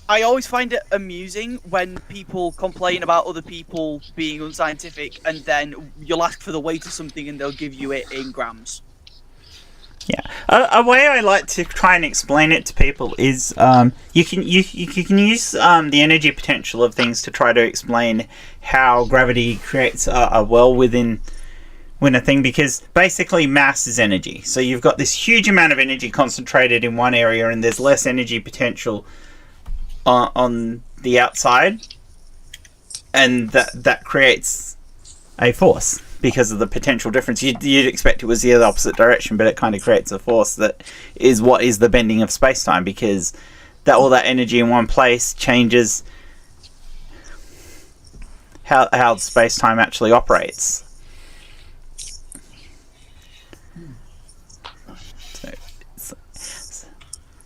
Speaker 3: I always find it amusing when people complain about other people being unscientific, and then you'll ask for the weight of something and they'll give you it in grams.
Speaker 1: Yeah, a way I like to try and explain it to people is you can use the energy potential of things to try to explain how gravity creates a well within a thing, because basically mass is energy. So you've got this huge amount of energy concentrated in one area, and there's less energy potential on the outside, and that creates a force. Because of the potential difference, you'd expect it was the other opposite direction, but it kind of creates a force that is what is the bending of space-time, because all that energy in one place changes how space-time actually operates.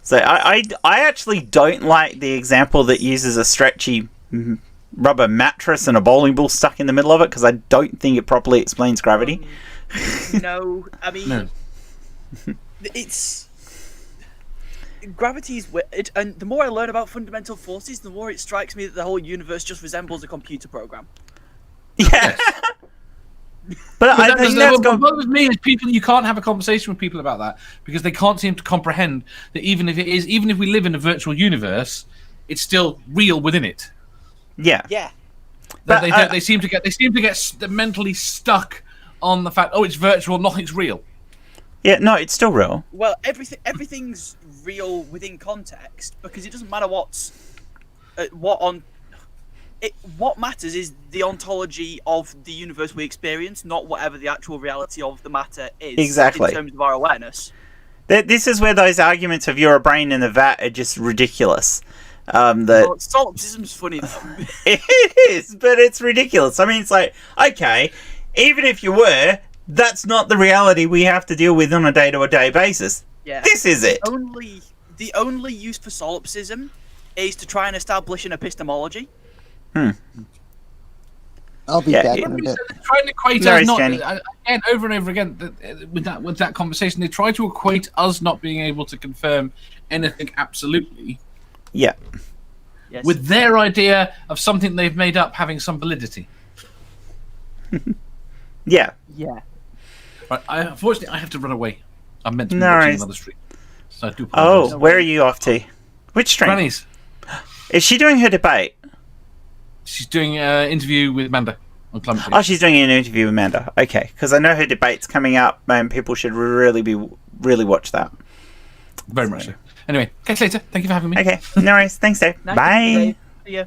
Speaker 1: So I actually don't like the example that uses a stretchy rubber mattress and a bowling ball stuck in the middle of it, because I don't think it properly explains gravity.
Speaker 3: No, I mean, it's gravity's weird, and the more I learn about fundamental forces, the more it strikes me that the whole universe just resembles a computer program.
Speaker 1: Yeah. But I think that's
Speaker 2: what bothers me is people. You can't have a conversation with people about that because they can't seem to comprehend that even if we live in a virtual universe, it's still real within it.
Speaker 1: Yeah.
Speaker 3: Yeah.
Speaker 2: They seem to get mentally stuck on the fact, it's virtual, nothing's real.
Speaker 1: Yeah, no, it's still real.
Speaker 3: Well, everything's real within context, because it doesn't matter what what matters is the ontology of the universe we experience, not whatever the actual reality of the matter is.
Speaker 1: Exactly.
Speaker 3: In terms of our awareness.
Speaker 1: This is where those arguments of you're a brain in a vat are just ridiculous.
Speaker 3: Well, solipsism's funny though.
Speaker 1: It is, but it's ridiculous. I mean, it's like, okay, even if you were, that's not the reality we have to deal with on a day-to-day basis.
Speaker 3: Yeah.
Speaker 1: This is it.
Speaker 3: The only use for solipsism is to try and establish an epistemology.
Speaker 4: I'll be back in a bit.
Speaker 2: Trying to equate
Speaker 1: No,
Speaker 2: us
Speaker 1: it's
Speaker 2: not
Speaker 1: Jenny.
Speaker 2: again over and over again with that conversation. They try to equate us not being able to confirm anything absolutely
Speaker 1: Yeah.
Speaker 3: Yes.
Speaker 2: with their idea of something they've made up having some validity.
Speaker 1: Yeah.
Speaker 3: Yeah.
Speaker 2: Right, unfortunately, I have to run away. I'm meant to be
Speaker 1: No
Speaker 2: watching
Speaker 1: worries.
Speaker 2: another stream, so I do apologize.
Speaker 1: Oh, where are you off to? Which stream?
Speaker 2: Granny's.
Speaker 1: Is she doing her debate?
Speaker 2: She's doing an interview with Amanda on climate change.
Speaker 1: Oh, she's doing an interview with Amanda. Okay, because I know her debate's coming up, and people should really watch that.
Speaker 2: Very much so. Anyway, catch you later. Thank you for having me.
Speaker 1: Okay, no worries. Thanks, Dave.
Speaker 3: Nice
Speaker 1: Bye.
Speaker 3: to see you.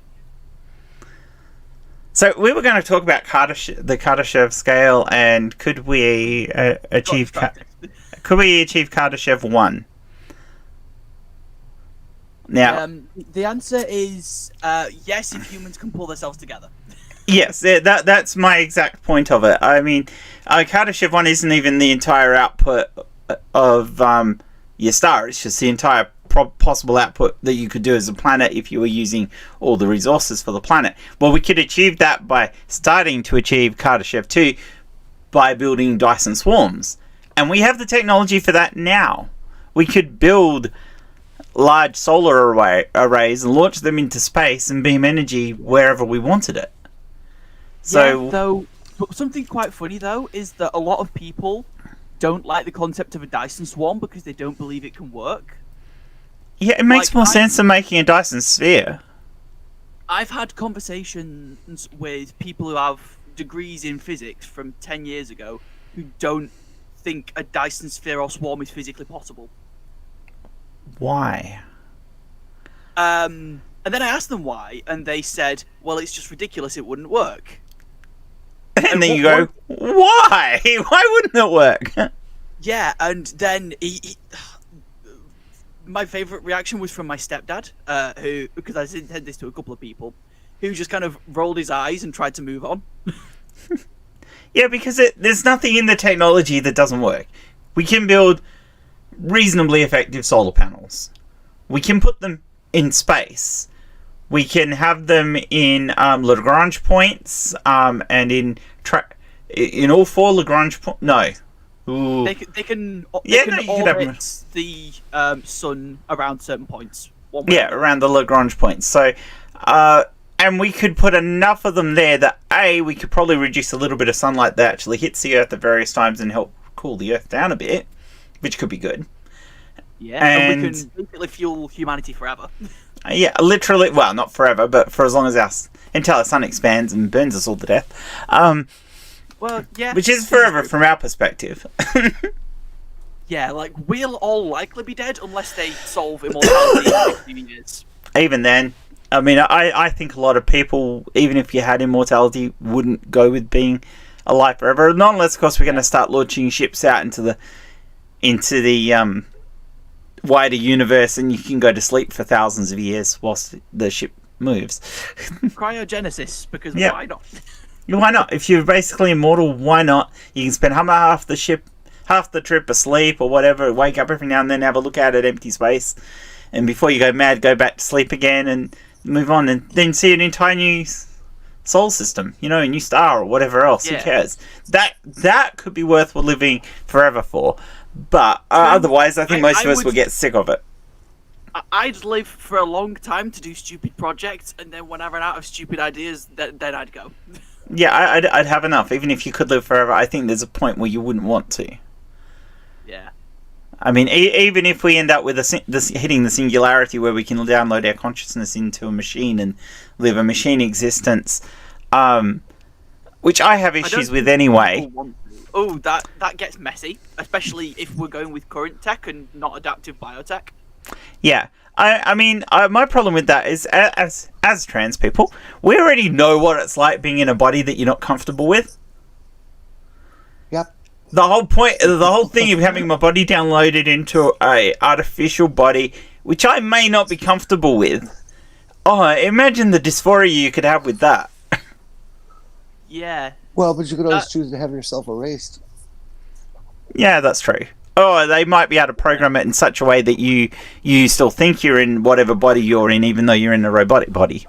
Speaker 1: So we were going to talk about the Kardashev scale, and could we achieve Kardashev 1? Now,
Speaker 3: The answer is yes, if humans can pull themselves together.
Speaker 1: yes, that's my exact point of it. I mean, Kardashev 1 isn't even the entire output of your star. It's just the entire possible output that you could do as a planet if you were using all the resources for the planet. Well, we could achieve that by starting to achieve Kardashev 2 by building Dyson swarms. And we have the technology for that now. We could build large solar arrays and launch them into space and beam energy wherever we wanted it. So,
Speaker 3: yeah, though, something quite funny though is that a lot of people don't like the concept of a Dyson swarm because they don't believe it can work.
Speaker 1: yeah, it makes
Speaker 3: like,
Speaker 1: more sense than making a Dyson sphere.
Speaker 3: I've had conversations with people who have degrees in physics from 10 years ago who don't think a Dyson sphere or swarm is physically possible.
Speaker 1: Why?
Speaker 3: And then I asked them why, and they said, well, it's just ridiculous, it wouldn't work.
Speaker 1: And then you go, why? Why wouldn't it work?
Speaker 3: Yeah, and then my favourite reaction was from my stepdad, who, because I said this to a couple of people, who just kind of rolled his eyes and tried to move on.
Speaker 1: Yeah, because there's nothing in the technology that doesn't work. We can build reasonably effective solar panels. We can put them in space. We can have them in Lagrange points, and in all 4 Lagrange points. No. Ooh.
Speaker 3: They can
Speaker 1: Yeah, no, you could have
Speaker 3: orbit the sun around certain points.
Speaker 1: Yeah, around the Lagrange points. So, and we could put enough of them there that we could probably reduce a little bit of sunlight that actually hits the Earth at various times and help cool the Earth down a bit, which could be good.
Speaker 3: Yeah, and we can basically fuel humanity forever.
Speaker 1: Yeah, literally. Well, not forever, but for as long as until our sun expands and burns us all to death.
Speaker 3: Well, yeah.
Speaker 1: Which is forever from our perspective.
Speaker 3: Yeah, like, we'll all likely be dead unless they solve immortality in 15 years.
Speaker 1: Even then, I mean, I think a lot of people, even if you had immortality, wouldn't go with being alive forever. Not unless, of course, we're going to start launching ships out into the wider universe, and you can go to sleep for thousands of years whilst the ship moves.
Speaker 3: Cryogenesis, because
Speaker 1: Yeah.
Speaker 3: why not?
Speaker 1: Why not? If you're basically immortal, why not? You can spend half the trip asleep or whatever, wake up every now and then, have a look out at empty space, and before you go mad, go back to sleep again and move on, and then see an entire new solar system, a new star or whatever else.
Speaker 3: Yeah.
Speaker 1: Who cares? That could be worth living forever for. But otherwise, I think most of us would get sick of it.
Speaker 3: I'd live for a long time to do stupid projects, and then when I ran out of stupid ideas, then I'd go.
Speaker 1: Yeah, I'd have enough. Even if you could live forever, I think there's a point where you wouldn't want to.
Speaker 3: Yeah.
Speaker 1: I mean, even if we end up with hitting the singularity where we can download our consciousness into a machine and live a machine existence, which I have issues with anyway.
Speaker 3: Oh, that gets messy, especially if we're going with current tech and not adaptive biotech.
Speaker 1: Yeah, I mean, my problem with that is, as trans people, we already know what it's like being in a body that you're not comfortable with.
Speaker 4: Yep.
Speaker 1: The whole thing of having my body downloaded into a artificial body, which I may not be comfortable with. Oh, imagine the dysphoria you could have with that.
Speaker 3: Yeah.
Speaker 4: Well, but you could always choose to have yourself erased.
Speaker 1: Yeah, that's true. Oh, they might be able to program it in such a way that you still think you're in whatever body you're in, even though you're in a robotic body.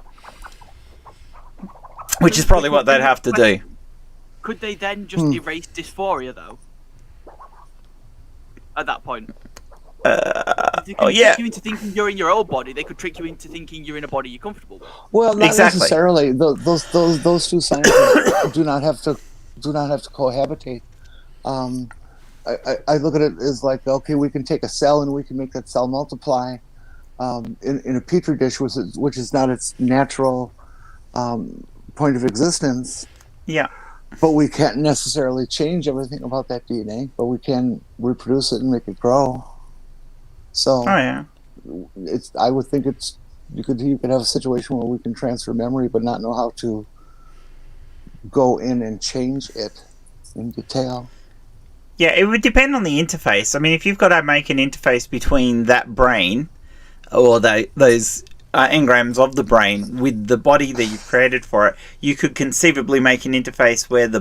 Speaker 1: Which is probably what they'd have to do.
Speaker 3: Could they then just erase dysphoria, though? At that point? They could trick you into thinking you're in your old body. They could trick you into thinking you're in a body you're comfortable with.
Speaker 4: Well, not
Speaker 1: Exactly.
Speaker 4: necessarily. Those two sciences do not have to cohabitate. I look at it as like, okay, we can take a cell and we can make that cell multiply in a petri dish, which is not its natural point of existence.
Speaker 1: Yeah.
Speaker 4: But we can't necessarily change everything about that DNA, but we can reproduce it and make it grow. So, I would think you could have a situation where we can transfer memory, but not know how to go in and change it in detail.
Speaker 1: Yeah, it would depend on the interface. I mean, if you've got to make an interface between that brain or those engrams of the brain with the body that you've created for it, you could conceivably make an interface where the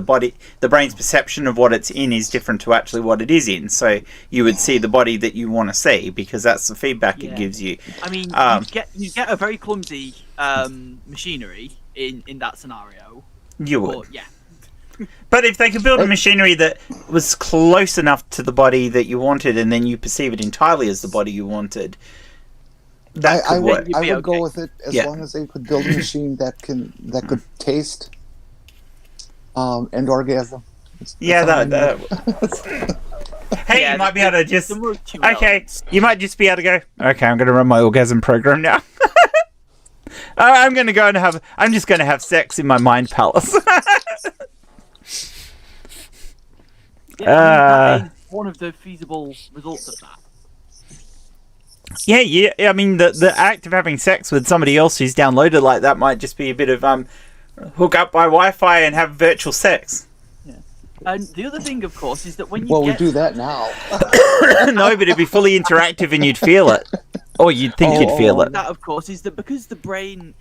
Speaker 1: brain's perception of what it's in is different to actually what it is in. So you would see the body that you want to see because that's the feedback it gives you.
Speaker 3: I mean, you get a very clumsy machinery in that scenario.
Speaker 1: You would.
Speaker 3: But, yeah.
Speaker 1: But if they could build a machinery that was close enough to the body that you wanted and then you perceive it entirely as the body you wanted, that could work.
Speaker 4: I would go with it as long as they could build a machine that could taste and orgasm.
Speaker 1: Hey, you might be able to just... Okay, you might just be able to go, okay, I'm going to run my orgasm program now. I'm just going to have sex in my mind palace.
Speaker 3: That is one of the feasible results of that.
Speaker 1: Yeah. I mean, the act of having sex with somebody else who's downloaded like that might just be a bit of hook up by Wi-Fi and have virtual sex.
Speaker 3: Yeah. And the other thing, of course, is that when you
Speaker 4: we do that now.
Speaker 1: No, but it'd be fully interactive and you'd feel it, or you'd think you'd feel it.
Speaker 3: That, of course, is that because the brain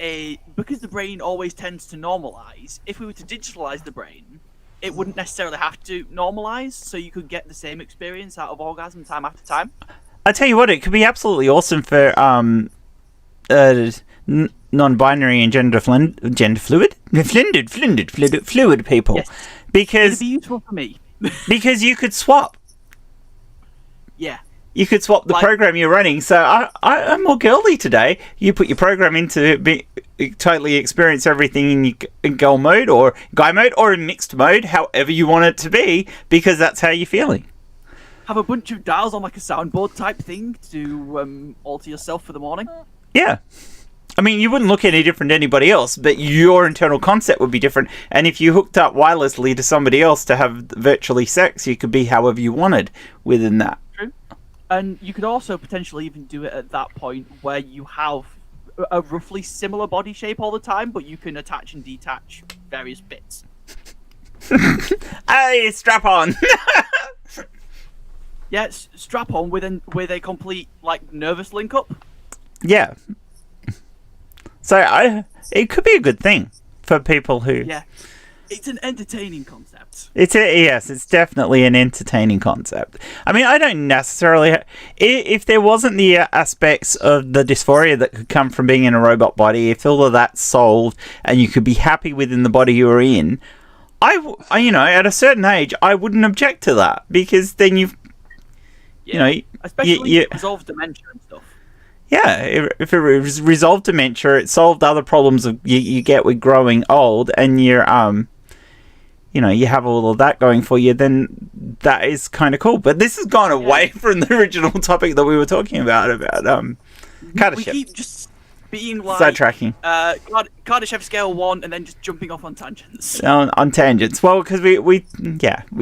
Speaker 3: always tends to normalize. If we were to digitalize the brain, it wouldn't necessarily have to normalize, so you could get the same experience out of orgasm time after time.
Speaker 1: I tell you what, it could be absolutely awesome for non-binary and gender fluid people,
Speaker 3: Yes.
Speaker 1: because
Speaker 3: it'd be useful for me.
Speaker 1: because you could swap.
Speaker 3: Yeah.
Speaker 1: You could swap the program you're running. So I'm more girly today. You put your program into totally experience everything in girl mode or guy mode or in mixed mode, however you want it to be, because that's how you're feeling.
Speaker 3: Have a bunch of dials on like a soundboard type thing to alter yourself for the morning.
Speaker 1: Yeah. I mean, you wouldn't look any different to anybody else, but your internal concept would be different. And if you hooked up wirelessly to somebody else to have virtually sex, you could be however you wanted within that.
Speaker 3: True. And you could also potentially even do it at that point where you have a roughly similar body shape all the time, but you can attach and detach various bits.
Speaker 1: Hey, strap on!
Speaker 3: Yeah, strap on with a complete nervous link up.
Speaker 1: Yeah. So it could be a good thing for people who...
Speaker 3: Yeah. It's an entertaining concept.
Speaker 1: Yes, it's definitely an entertaining concept. I mean, I don't necessarily... If there wasn't the aspects of the dysphoria that could come from being in a robot body, if all of that's solved and you could be happy within the body you were in, at a certain age, I wouldn't object to that, because then you've...
Speaker 3: Especially resolve dementia and stuff.
Speaker 1: Yeah, if it resolved dementia, it solved other problems you get with growing old, and you're you have all of that going for you, then that is kind of cool. But this has gone away from the original topic that we were talking about
Speaker 3: we keep just being like
Speaker 1: sidetracking.
Speaker 3: Kardashev scale 1 and then just jumping off on tangents.
Speaker 1: On tangents. Well, because we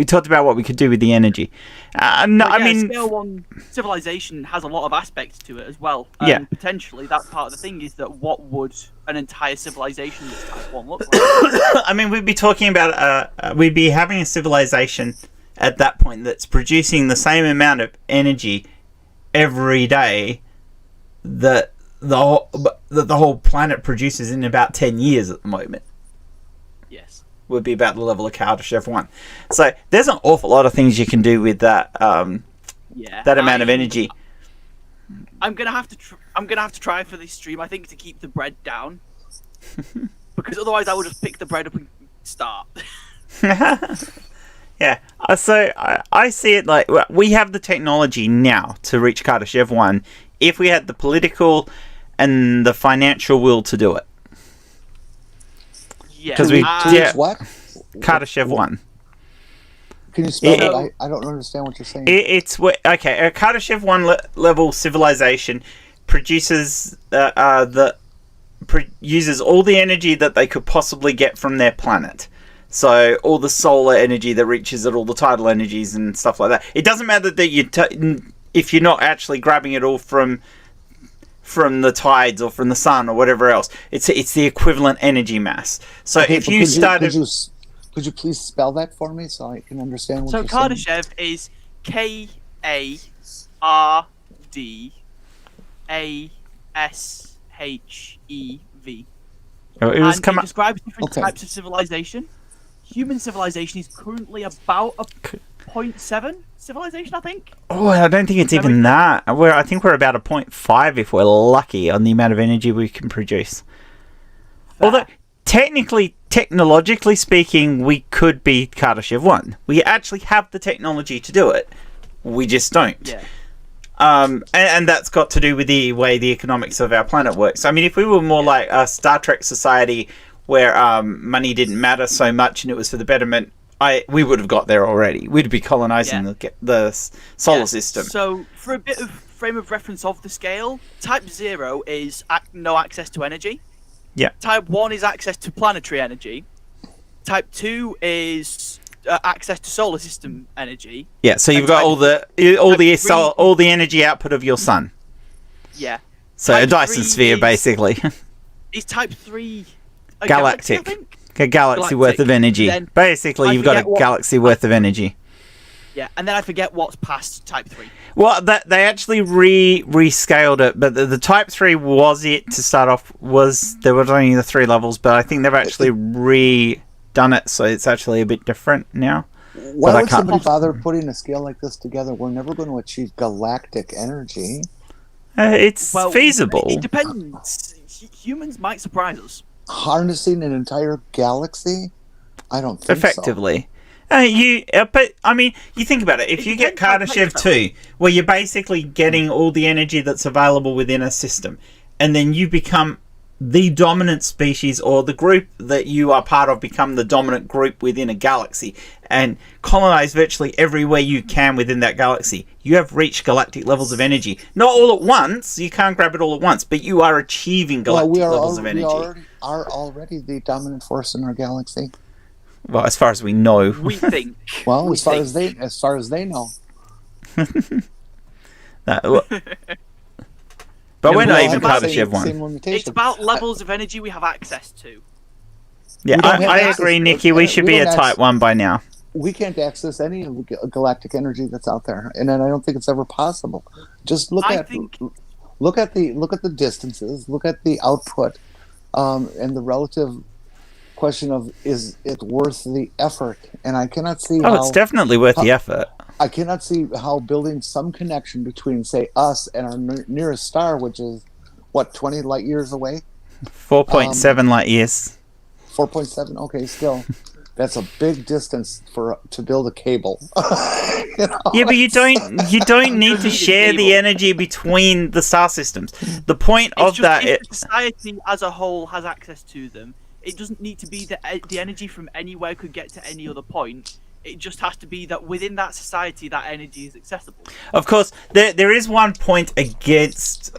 Speaker 1: talked about what we could do with the energy. No, I mean,
Speaker 3: scale 1 civilization has a lot of aspects to it as well.
Speaker 1: Yeah.
Speaker 3: Potentially, that's part of the thing is that what would an entire civilization that's type 1 look like?
Speaker 1: I mean, we'd be talking about we'd be having a civilization at that point that's producing the same amount of energy every day that the whole planet produces in about 10 years at the moment.
Speaker 3: Yes.
Speaker 1: Would be about the level of Kardashev 1. So there's an awful lot of things you can do with that that amount of energy.
Speaker 3: I'm gonna have to try for this stream, I think, to keep the bread down. Because otherwise I will just pick the bread up and start.
Speaker 1: Yeah, so I see it like we have the technology now to reach Kardashev 1 if we had the political and the financial will to do it.
Speaker 3: Yeah.
Speaker 1: Because we
Speaker 4: what?
Speaker 1: Kardashev 1.
Speaker 4: Can you spell it? I don't understand what you're saying.
Speaker 1: It's okay. A Kardashev 1 level civilization produces uses all the energy that they could possibly get from their planet. So all the solar energy that reaches it, all the tidal energies and stuff like that. It doesn't matter that if you're not actually grabbing it all from the tides or from the sun or whatever else. It's the equivalent energy mass. So
Speaker 4: okay,
Speaker 1: if you started,
Speaker 4: could you please spell that for me so I can understand what
Speaker 3: so
Speaker 4: you're saying?
Speaker 3: Kardashev is KARDASHEV.
Speaker 1: it was
Speaker 3: It describes different types of civilization. Human civilization is currently about a 0.7 civilization, I think.
Speaker 1: Oh, I don't think it's even that. I think we're about a 0.5 if we're lucky on the amount of energy we can produce. Although, technologically speaking, we could be Kardashev 1. We actually have the technology to do it. We just don't.
Speaker 3: Yeah.
Speaker 1: And that's got to do with the way the economics of our planet works. I mean, if we were more like a Star Trek society where money didn't matter so much and it was for the betterment, we would have got there already. We'd be colonizing the solar system.
Speaker 3: So, for a bit of frame of reference of the scale, Type 0 is no access to energy.
Speaker 1: Yeah.
Speaker 3: Type 1 is access to planetary energy. Type 2 is access to solar system energy.
Speaker 1: Yeah, so you've got all the energy output of your sun.
Speaker 3: Yeah.
Speaker 1: So a Dyson sphere, basically.
Speaker 3: Is Type 3 a
Speaker 1: galactic?
Speaker 3: Galaxy, I think?
Speaker 1: A galaxy worth of energy.
Speaker 3: Then
Speaker 1: basically, you've got a galaxy worth of energy.
Speaker 3: Yeah, and then I forget what's past Type 3.
Speaker 1: Well, they actually rescaled it, but the Type 3 was it to start off. There were only the 3 levels, but I think they've actually redone it, so it's actually a bit different now.
Speaker 4: Why would somebody bother putting a scale like this together? We're never going to achieve galactic energy.
Speaker 1: It's feasible.
Speaker 3: It depends. Humans might surprise us.
Speaker 4: Harnessing an entire galaxy? I don't think
Speaker 1: effectively. But I mean, you think about it. If you get Kardashev 2, where you're basically getting all the energy that's available within a system, and then you become the dominant species, or the group that you are part of become the dominant group within a galaxy, and colonize virtually everywhere you can within that galaxy, you have reached galactic levels of energy. Not all at once. You can't grab it all at once, but you are achieving galactic levels of energy.
Speaker 4: We are already the dominant force in our galaxy.
Speaker 1: Well, as far as we know,
Speaker 3: we think.
Speaker 4: Well, as far as they know.
Speaker 1: But we're not even Kardashev 1.
Speaker 3: It's about levels of energy we have access to.
Speaker 1: Yeah, I agree, Nikki. We should be a Type 1 by now.
Speaker 4: We can't access any of the galactic energy that's out there, and I don't think it's ever possible. Just look at the distances, look at the output, and the relative question of, is it worth the effort? And I cannot see how
Speaker 1: it's definitely worth the effort.
Speaker 4: I cannot see how building some connection between, say, us and our nearest star, which is, 20 light years away?
Speaker 1: 4.7 light years.
Speaker 4: 4.7? Okay, still. That's a big distance to build a cable.
Speaker 1: Yeah, but you don't need to share the energy between the star systems. The point of that
Speaker 3: is society as a whole has access to them. It doesn't need to be the energy from anywhere could get to any other point. It just has to be that within that society, that energy is accessible.
Speaker 1: Of course, there is one point against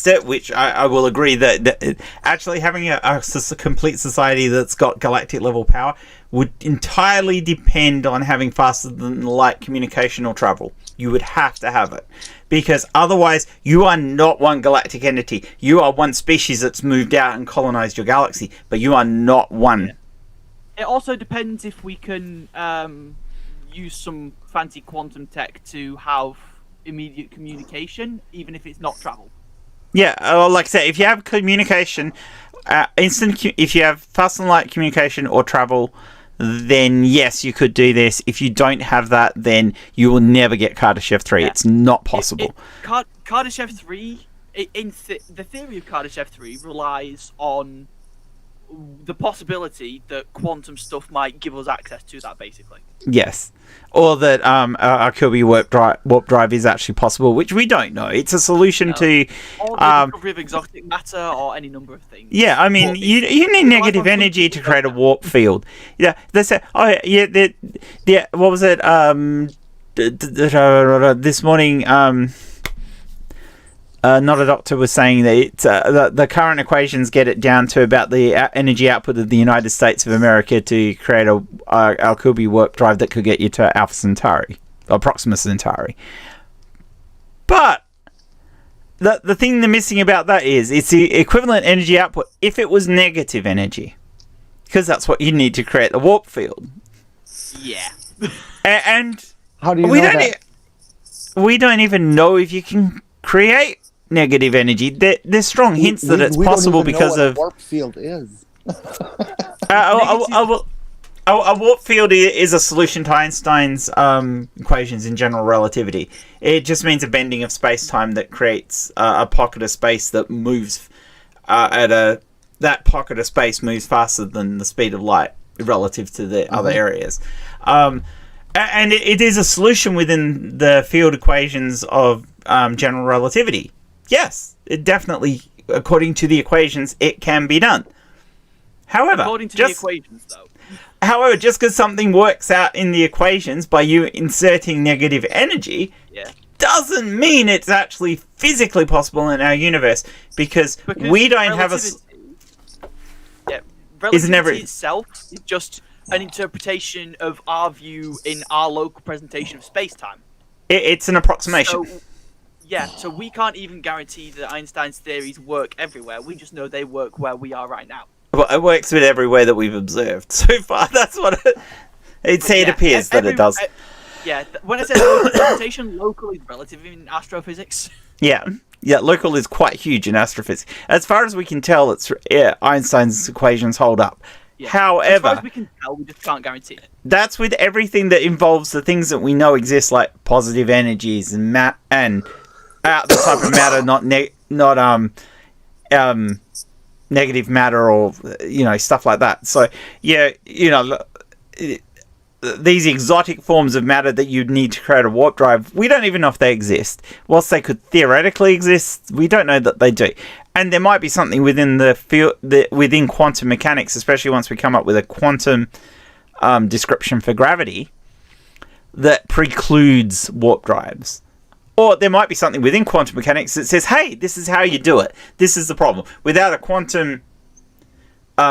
Speaker 1: it, which I will agree that actually having a complete society that's got galactic level power would entirely depend on having faster than light communication or travel. You would have to have it, because otherwise you are not one galactic entity. You are one species that's moved out and colonized your galaxy, but you are not one.
Speaker 3: Yeah. It also depends if we can use some fancy quantum tech to have immediate communication, even if it's not travel.
Speaker 1: Yeah, like I said, if you have communication, if you have fast and light communication or travel, then yes, you could do this. If you don't have that, then you will never get Kardashev 3. Yeah. It's not possible.
Speaker 3: Kardashev 3, the theory of Kardashev 3 relies on the possibility that quantum stuff might give us access to that, basically.
Speaker 1: Yes. Or that a Kirby warp drive is actually possible, which we don't know. It's a solution to...
Speaker 3: Or the discovery of exotic matter, or any number of things.
Speaker 1: Yeah, I mean, you need negative energy to create a warp field. Yeah, they say... Oh, yeah, what was it? This morning... Not a doctor was saying that the current equations get it down to about the energy output of the United States of America to create a Alcubierre warp drive that could get you to Alpha Centauri, or Proxima Centauri. But the thing they're missing about that is it's the equivalent energy output if it was negative energy, because that's what you need to create the warp field.
Speaker 3: Yeah.
Speaker 1: And
Speaker 4: how do you know that?
Speaker 1: We don't even know if you can create negative energy. There's strong hints that it's possible because of
Speaker 4: warp field is.
Speaker 1: A warp field is a solution to Einstein's equations in general relativity. It just means a bending of space-time that creates a pocket of space that moves that pocket of space moves faster than the speed of light relative to the other areas. And it is a solution within the field equations of general relativity. Yes, it definitely, according to the equations, it can be done. However,
Speaker 3: according to the equations, though.
Speaker 1: However, just because something works out in the equations by you inserting negative energy, doesn't mean it's actually physically possible in our universe, because we don't have a...
Speaker 3: Yeah, relativity itself is just an interpretation of our view in our local presentation of space-time.
Speaker 1: It's an approximation.
Speaker 3: So we can't even guarantee that Einstein's theories work everywhere. We just know they work where we are right now.
Speaker 1: Well, it works with everywhere that we've observed so far. That's what it appears that it does.
Speaker 3: When I say local presentation, local is relative in astrophysics.
Speaker 1: Yeah, local is quite huge in astrophysics. As far as we can tell, Einstein's equations hold up. Yeah. However,
Speaker 3: as far as we can tell, we just can't guarantee it. That's
Speaker 1: with everything that involves the things that we know exist, like positive energies and the type of matter, not negative matter, or stuff like that. So these exotic forms of matter that you'd need to create a warp drive, we don't even know if they exist. Whilst they could theoretically exist, we don't know that they do. And there might be something within the field, within quantum mechanics, especially once we come up with a quantum description for gravity, that precludes warp drives. Or there might be something within quantum mechanics that says, hey, this is how you do it. This is the problem. Without a quantum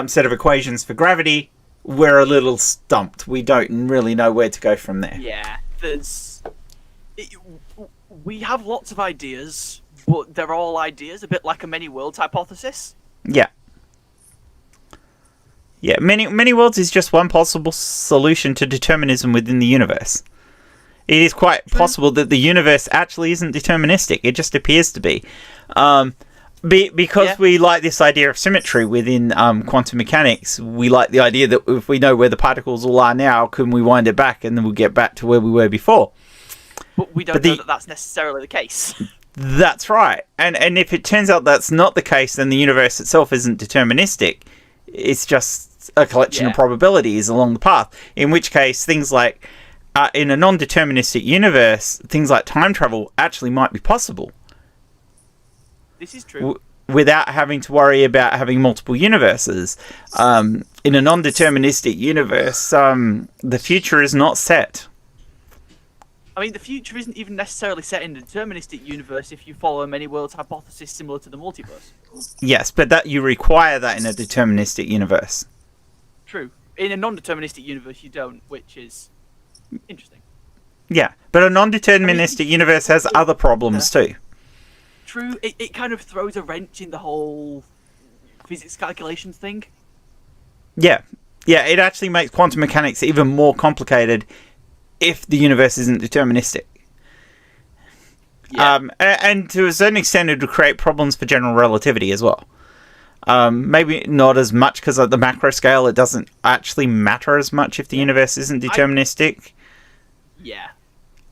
Speaker 1: set of equations for gravity, we're a little stumped. We don't really know where to go from there.
Speaker 3: Yeah, we have lots of ideas, but they're all ideas, a bit like a many worlds hypothesis.
Speaker 1: Yeah. Yeah, many worlds is just one possible solution to determinism within the universe. It is quite possible that the universe actually isn't deterministic. It just appears to be. Because we like this idea of symmetry within quantum mechanics, we like the idea that if we know where the particles all are now, can we wind it back and then we'll get back to where we were before.
Speaker 3: But we don't know that that's necessarily the case.
Speaker 1: That's right. And if it turns out that's not the case, then the universe itself isn't deterministic. It's just a collection of probabilities along the path. In which case, things like... in a non-deterministic universe, things like time travel actually might be possible.
Speaker 3: This is true.
Speaker 1: without having to worry about having multiple universes. In a non-deterministic universe, the future is not set.
Speaker 3: I mean, the future isn't even necessarily set in a deterministic universe if you follow a many worlds hypothesis similar to the multiverse.
Speaker 1: Yes, but that you require that in a deterministic universe.
Speaker 3: True. In a non-deterministic universe, you don't, which is interesting.
Speaker 1: Yeah, but a non-deterministic universe has other problems too.
Speaker 3: True. It kind of throws a wrench in the whole physics calculations thing.
Speaker 1: Yeah, it actually makes quantum mechanics even more complicated if the universe isn't deterministic.
Speaker 3: Yeah.
Speaker 1: And to a certain extent, it would create problems for general relativity as well. Maybe not as much because at the macro scale, it doesn't actually matter as much if the universe isn't deterministic.
Speaker 3: Yeah.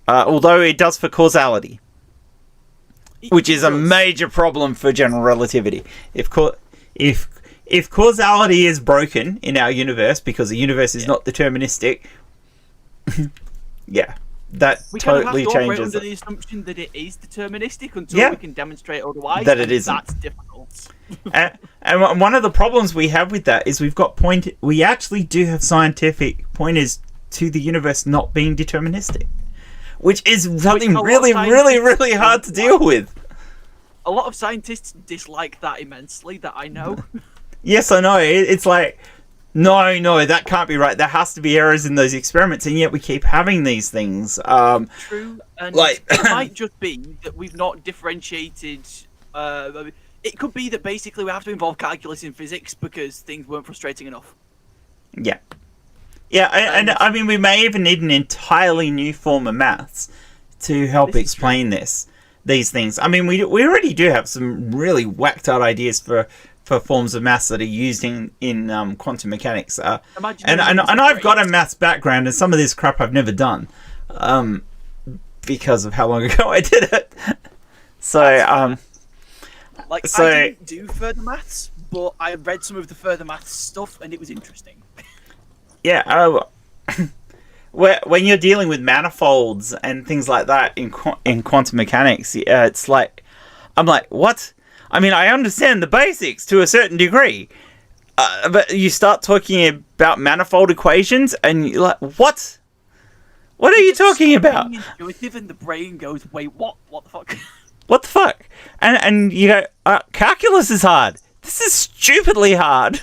Speaker 1: Although it does for causality, which is a
Speaker 3: does.
Speaker 1: major problem for general relativity. If causality is broken in our universe because the universe is not deterministic, that
Speaker 3: We kind of
Speaker 1: totally
Speaker 3: have to operate
Speaker 1: changes
Speaker 3: under the assumption that it is deterministic until we can demonstrate otherwise.
Speaker 1: That it isn't.
Speaker 3: That's difficult.
Speaker 1: and one of the problems we have with that is we actually do have scientific pointers to the universe not being deterministic, which is something really, really, really hard to deal with.
Speaker 3: A lot of scientists dislike that immensely, that I know.
Speaker 1: Yes, I know. It's like, no, that can't be right. There has to be errors in those experiments, and yet we keep having these things.
Speaker 3: True, and
Speaker 1: like
Speaker 3: it might just be that we've not differentiated. It could be that basically we have to involve calculus in physics because things weren't frustrating enough.
Speaker 1: Yeah, and I mean, we may even need an entirely new form of maths to help explain these things. I mean, we already do have some really whacked out ideas for forms of maths that are used in quantum mechanics. And I've got a maths background, and some of this crap I've never done because of how long ago I did it. So, I
Speaker 3: didn't do further maths, but I read some of the further maths stuff, and it was interesting.
Speaker 1: Yeah, when you're dealing with manifolds and things like that in quantum mechanics, it's like, I'm like, what? I mean, I understand the basics to a certain degree, but you start talking about manifold equations, and you're like, what? What are you talking about?
Speaker 3: Intuitive, and the brain goes, wait, what? What the fuck?
Speaker 1: What the fuck? And you go, calculus is hard. This is stupidly hard.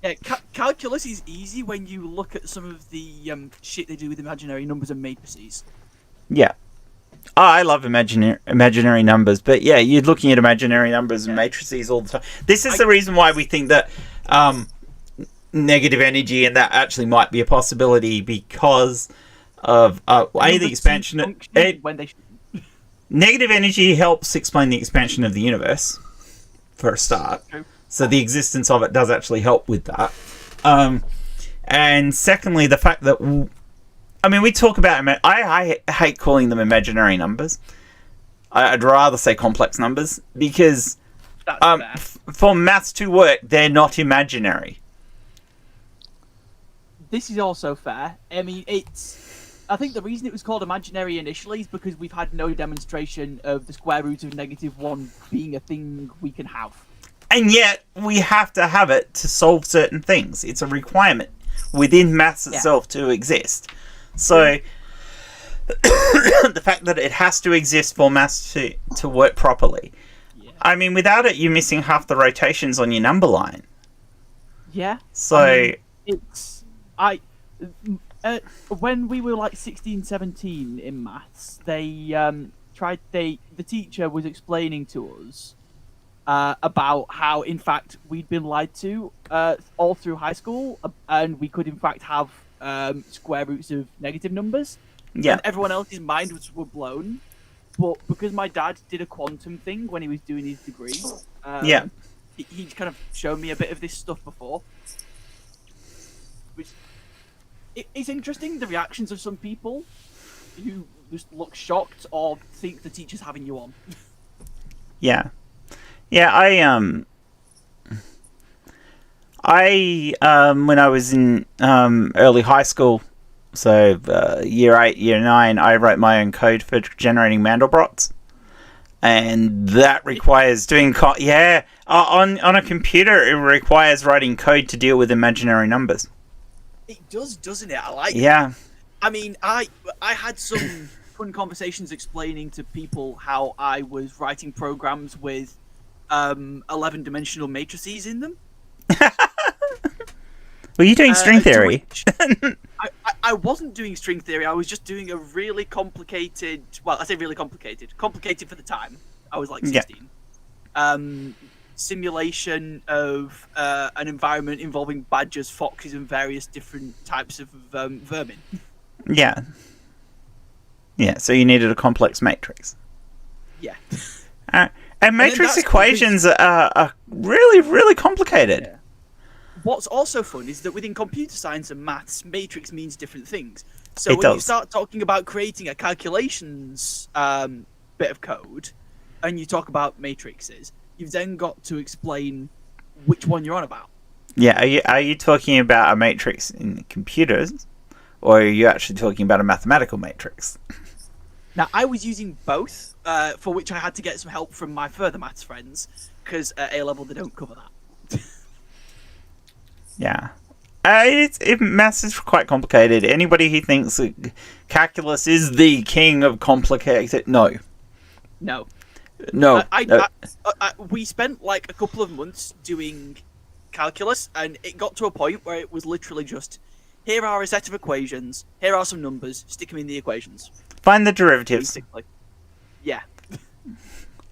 Speaker 3: Yeah, calculus is easy when you look at some of the shit they do with imaginary numbers and matrices.
Speaker 1: Yeah. Oh, I love imaginary numbers, but yeah, you're looking at imaginary numbers and matrices all the time. This is the reason why we think that negative energy and that actually might be a possibility because of the expansion of negative energy helps explain the expansion of the universe for a start.
Speaker 3: True.
Speaker 1: So the existence of it does actually help with that. And secondly, the fact that we talk about... I hate calling them imaginary numbers. I'd rather say complex numbers because for maths to work, they're not imaginary.
Speaker 3: This is also fair. I mean, I think the reason it was called imaginary initially is because we've had no demonstration of the square root of -1 being a thing we can have.
Speaker 1: And yet, we have to have it to solve certain things. It's a requirement within maths itself to exist. So, the fact that it has to exist for maths to work properly. Yeah. I mean, without it, you're missing half the rotations on your number line.
Speaker 3: Yeah.
Speaker 1: So...
Speaker 3: when we were like 16, 17 in maths, the teacher was explaining to us about how, in fact, we'd been lied to all through high school, and we could, in fact, have square roots of negative numbers.
Speaker 1: Yeah.
Speaker 3: And everyone else's minds were blown. But because my dad did a quantum thing when he was doing his degree, he kind of showed me a bit of this stuff before. Which it's interesting, the reactions of some people who just look shocked or think the teacher's having you on.
Speaker 1: Yeah. Yeah, when I was in early high school, so year 8, year 9, I wrote my own code for generating Mandelbrots. And that requires doing on a computer. It requires writing code to deal with imaginary numbers.
Speaker 3: It does, doesn't it? I like.
Speaker 1: Yeah.
Speaker 3: That. I mean, I had some fun conversations explaining to people how I was writing programs with 11-dimensional matrices in them.
Speaker 1: Were you doing string theory?
Speaker 3: I wasn't doing string theory. I was just doing a really complicated. Well, I say really complicated. Complicated for the time. I was like 16. Yeah. Simulation of an environment involving badgers, foxes, and various different types of vermin.
Speaker 1: Yeah. Yeah. So you needed a complex matrix.
Speaker 3: Yeah.
Speaker 1: And matrix equations are really, really complicated.
Speaker 3: Yeah. What's also fun is that within computer science and maths, matrix means different things. So you start talking about creating a calculations bit of code, and you talk about matrices, you've then got to explain which one you're on about.
Speaker 1: Yeah, are you talking about a matrix in computers, or are you actually talking about a mathematical matrix?
Speaker 3: Now, I was using both, for which I had to get some help from my further maths friends, because at A-level they don't cover that.
Speaker 1: Yeah. Maths is quite complicated. Anybody who thinks that calculus is the king of complicated... No.
Speaker 3: We spent like a couple of months doing calculus, and it got to a point where it was literally just, here are a set of equations, here are some numbers, stick them in the equations.
Speaker 1: Find the derivatives.
Speaker 3: Basically. Yeah.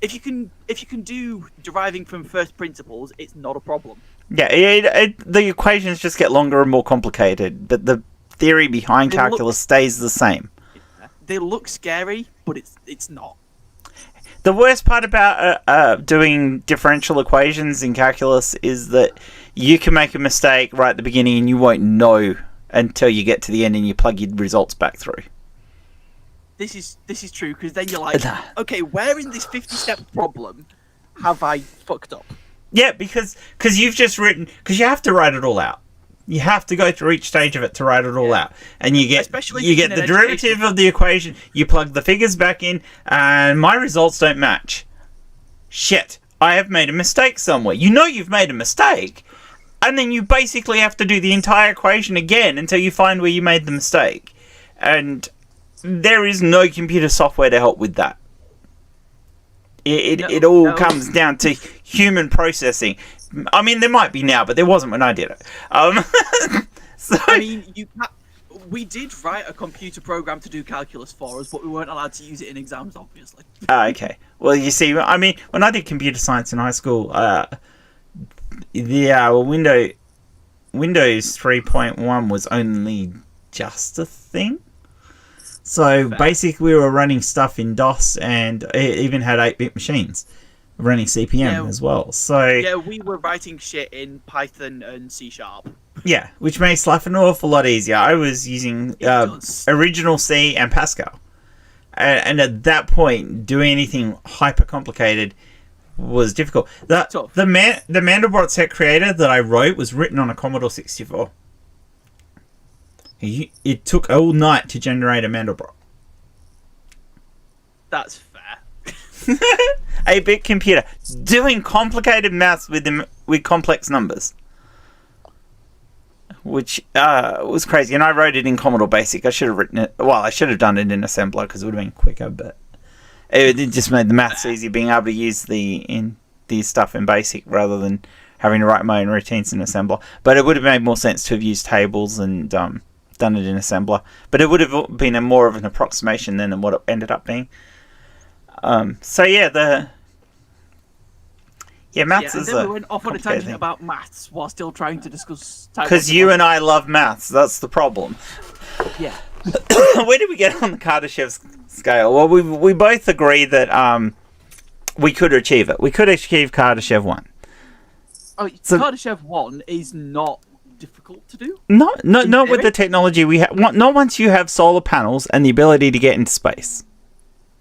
Speaker 3: If you can do deriving from first principles, it's not a problem.
Speaker 1: Yeah, the equations just get longer and more complicated, but the theory behind calculus stays the same.
Speaker 3: They look scary, but it's not.
Speaker 1: The worst part about doing differential equations in calculus is that you can make a mistake right at the beginning and you won't know until you get to the end and you plug your results back through.
Speaker 3: This is true, because then you're like, okay, where in this 50-step problem have I fucked up?
Speaker 1: Yeah, because you've just written... Because you have to write it all out. You have to go through each stage of it to write it all out. And you get the derivative of the equation, you plug the figures back in, and my results don't match. Shit, I have made a mistake somewhere. You know you've made a mistake, and then you basically have to do the entire equation again until you find where you made the mistake. And there is no computer software to help with that. It all comes down to human processing. I mean, there might be now, but there wasn't when I did it. So,
Speaker 3: I mean, we did write a computer program to do calculus for us, but we weren't allowed to use it in exams, obviously.
Speaker 1: Okay. Well, you see, I mean, when I did computer science in high school, Windows 3.1 was only just a thing. So basically we were running stuff in DOS, and it even had 8-bit machines running CPM as well. So
Speaker 3: yeah, we were writing shit in Python and C#.
Speaker 1: Yeah, which makes life an awful lot easier. I was using original C and Pascal. And at that point, doing anything hyper complicated was difficult. The Mandelbrot set creator that I wrote was written on a Commodore 64. It took all night to generate a Mandelbrot.
Speaker 3: That's fair.
Speaker 1: 8-bit computer doing complicated maths with complex numbers, which was crazy. And I wrote it in Commodore Basic. I should have written it. Well, I should have done it in assembler because it would have been quicker. But it just made the maths easy, being able to use the stuff in Basic rather than having to write my own routines in assembler. But it would have made more sense to have used tables and done it in assembler. But it would have been more of an approximation than what it ended up being. Maths is
Speaker 3: and then we went off on a tangent about maths while still trying to discuss.
Speaker 1: Because you and I love maths. That's the problem.
Speaker 3: Yeah.
Speaker 1: Where did we get on the Kardashev scale? Well, we both agree that we could achieve it. We could achieve Kardashev 1.
Speaker 3: Oh, so, Kardashev 1 is not difficult to do.
Speaker 1: Not with the technology we have. Not once you have solar panels and the ability to get into space.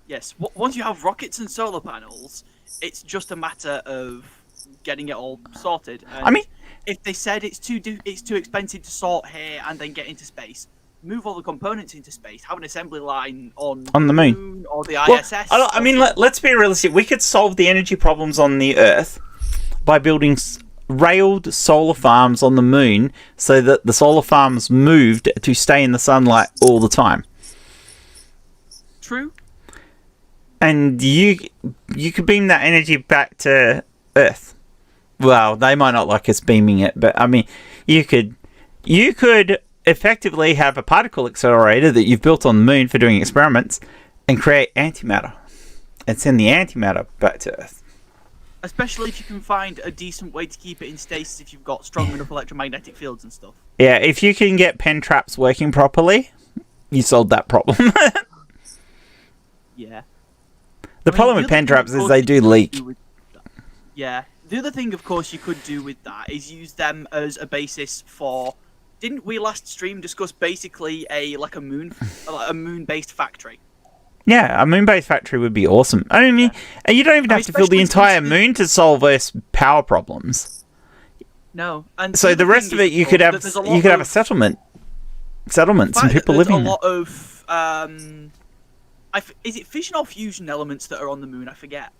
Speaker 3: Yes, once you have rockets and solar panels, it's just a matter of getting it all sorted. And
Speaker 1: I mean,
Speaker 3: if they said it's too expensive to sort here and then get into space, move all the components into space, have an assembly line on
Speaker 1: the moon.
Speaker 3: or the
Speaker 1: Well,
Speaker 3: ISS.
Speaker 1: I mean, let's be realistic. We could solve the energy problems on the Earth by building railed solar farms on the moon, so that the solar farms moved to stay in the sunlight all the time.
Speaker 3: True.
Speaker 1: And you could beam that energy back to Earth. Well, they might not like us beaming it, but I mean, you could effectively have a particle accelerator that you've built on the moon for doing experiments and create antimatter and send the antimatter back to Earth.
Speaker 3: Especially if you can find a decent way to keep it in stasis if you've got strong enough electromagnetic fields and stuff.
Speaker 1: Yeah, if you can get pen traps working properly, you solved that problem.
Speaker 3: Yeah.
Speaker 1: The problem with pen traps is they do leak.
Speaker 3: Yeah. The other thing, of course, you could do with that is use them as a basis for. Didn't we last stream discuss basically a moon-based factory?
Speaker 1: Yeah, a moon-based factory would be awesome. I mean, you don't even have to fill the entire moon to solve Earth's power problems.
Speaker 3: No, and
Speaker 1: so the rest of it, you could have a settlements and people living there.
Speaker 3: There's a lot of is it fission or fusion elements that are on the moon? I forget.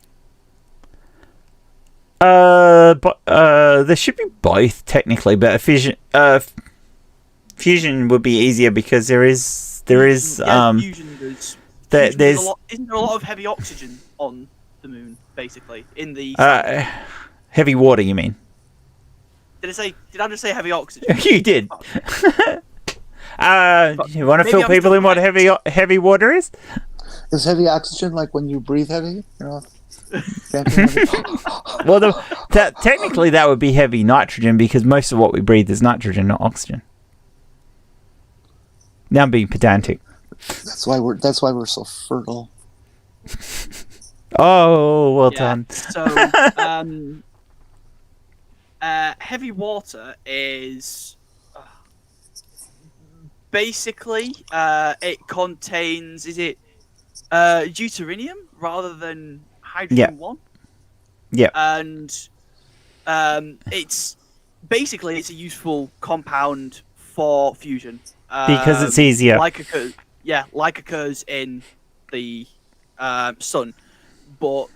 Speaker 1: But there should be both technically, but a fusion would be easier because there is
Speaker 3: fusion there's
Speaker 1: isn't
Speaker 3: there a lot of heavy oxygen on the moon, basically, in the
Speaker 1: heavy water, you mean?
Speaker 3: Did I just say heavy oxygen?
Speaker 1: You did. You want to fill people in what heavy water is?
Speaker 4: Is heavy oxygen like when you breathe heavy? You know?
Speaker 1: Well, technically that would be heavy nitrogen because most of what we breathe is nitrogen, not oxygen. Now I'm being pedantic.
Speaker 4: That's why we're so fertile.
Speaker 1: Oh, well done.
Speaker 3: So, heavy water is basically it contains deuterium rather than hydrogen 1.
Speaker 1: Yeah.
Speaker 3: And it's basically a useful compound for fusion.
Speaker 1: Because it's easier.
Speaker 3: Like occurs in the sun. But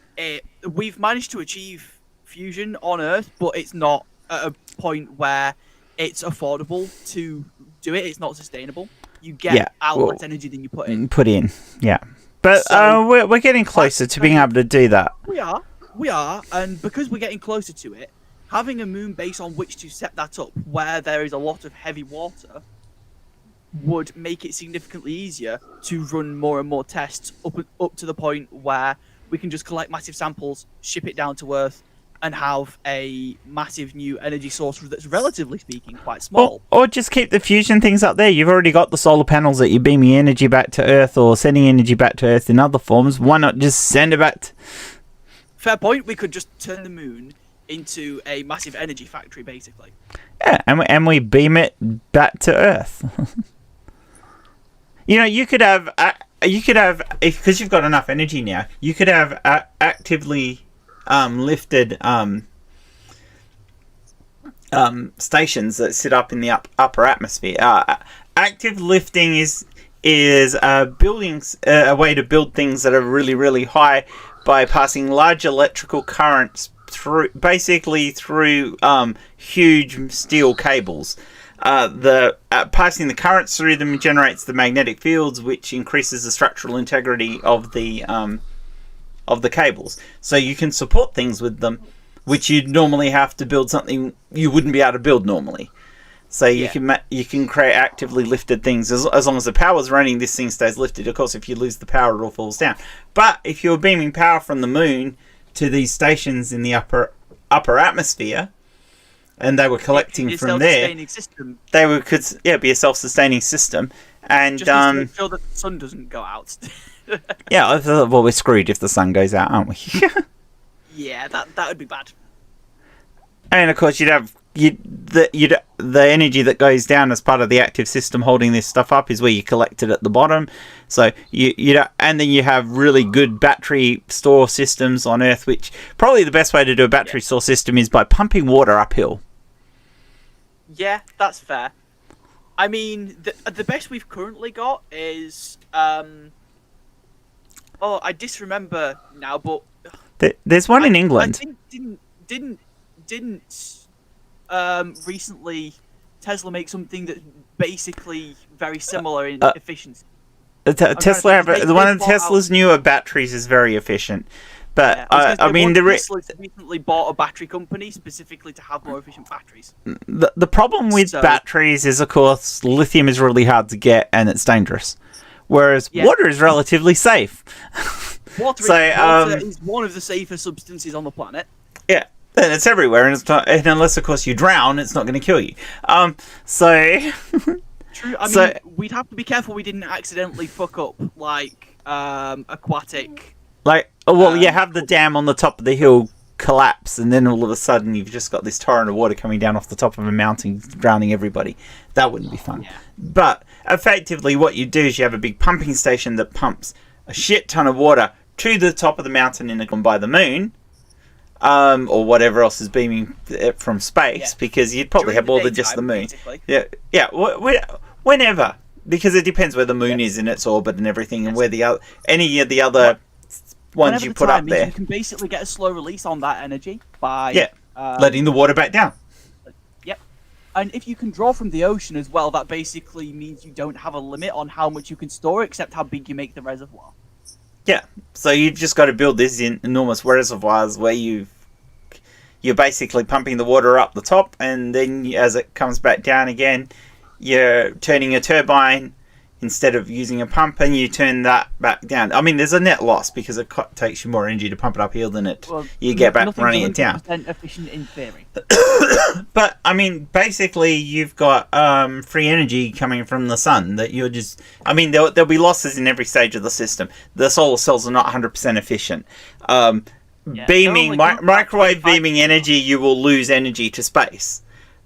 Speaker 3: we've managed to achieve fusion on Earth, but it's not at a point where it's affordable to do it. It's not sustainable. You get out less energy than you put in. Yeah.
Speaker 1: But we're getting closer to being able to do that.
Speaker 3: We are, and because we're getting closer to it, having a moon base on which to set that up, where there is a lot of heavy water, would make it significantly easier to run more and more tests up to the point where we can just collect massive samples, ship it down to Earth, and have a massive new energy source that's, relatively speaking, quite small.
Speaker 1: Or just keep the fusion things up there. You've already got the solar panels that you're beaming energy back to Earth or sending energy back to Earth in other forms. Why not just send it back?
Speaker 3: Fair point. We could just turn the moon into a massive energy factory, basically.
Speaker 1: Yeah, and we beam it back to Earth. You could have, because you've got enough energy now, you could have actively lifted stations that sit up in the upper atmosphere. Active lifting is buildings a way to build things that are really, really high by passing large electrical currents through huge steel cables. Passing the currents through them generates the magnetic fields, which increases the structural integrity of the cables. So you can support things with them, which you'd normally have to build something you wouldn't be able to build normally. So you can create actively lifted things as long as the power's running. This thing stays lifted. Of course, if you lose the power, it all falls down. But if you're beaming power from the moon to these stations in the upper atmosphere, and they were collecting from there, they could be a self-sustaining system. And
Speaker 3: just to make sure that the sun doesn't go out.
Speaker 1: Yeah, well, we're screwed if the sun goes out, aren't we?
Speaker 3: Yeah, that would be bad.
Speaker 1: And of course, you'd have the energy that goes down as part of the active system holding this stuff up is where you collect it at the bottom. So and then you have really good battery store systems on Earth, which probably the best way to do a battery store system is by pumping water uphill.
Speaker 3: Yeah, that's fair. I mean, the best we've currently got is oh, I disremember now, but
Speaker 1: There's one in England.
Speaker 3: I think didn't recently Tesla make something that's basically very similar in efficiency.
Speaker 1: Tesla, one of Tesla's newer batteries is very efficient, but
Speaker 3: yeah,
Speaker 1: I mean,
Speaker 3: Tesla's recently bought a battery company specifically to have more efficient batteries.
Speaker 1: The problem with batteries is, of course, lithium is really hard to get and it's dangerous, whereas water is relatively safe.
Speaker 3: Water is one of the safest substances on the planet.
Speaker 1: Yeah. And it's everywhere, and it's not, and unless, of course, you drown, it's not going to kill you.
Speaker 3: True. I mean, we'd have to be careful we didn't accidentally fuck up, like, aquatic.
Speaker 1: Like, you have the dam on the top of the hill collapse, and then all of a sudden you've just got this torrent of water coming down off the top of a mountain, drowning everybody. That wouldn't be fun. Yeah. But, effectively, what you do is you have a big pumping station that pumps a shit ton of water to the top of the mountain by the moon, or whatever else is beaming it from space, because you'd probably have more than just the moon. Basically. Yeah. Whenever, because it depends where the moon is in its orbit and everything, and where any of the other ones you put up there.
Speaker 3: You can basically get a slow release on that energy by
Speaker 1: letting the water back down.
Speaker 3: Yep. And if you can draw from the ocean as well, that basically means you don't have a limit on how much you can store, except how big you make the reservoir.
Speaker 1: Yeah, so you've just got to build these enormous reservoirs where you're basically pumping the water up the top, and then as it comes back down again, you're turning a turbine instead of using a pump, and you turn that back down. I mean, there's a net loss because it takes you more energy to pump it uphill than you get back running it down.
Speaker 3: Efficient in theory.
Speaker 1: But I mean, basically, you've got free energy coming from the sun that you're just. I mean, there'll be losses in every stage of the system. The solar cells are not 100% efficient. Microwave beaming energy, you will lose energy to space,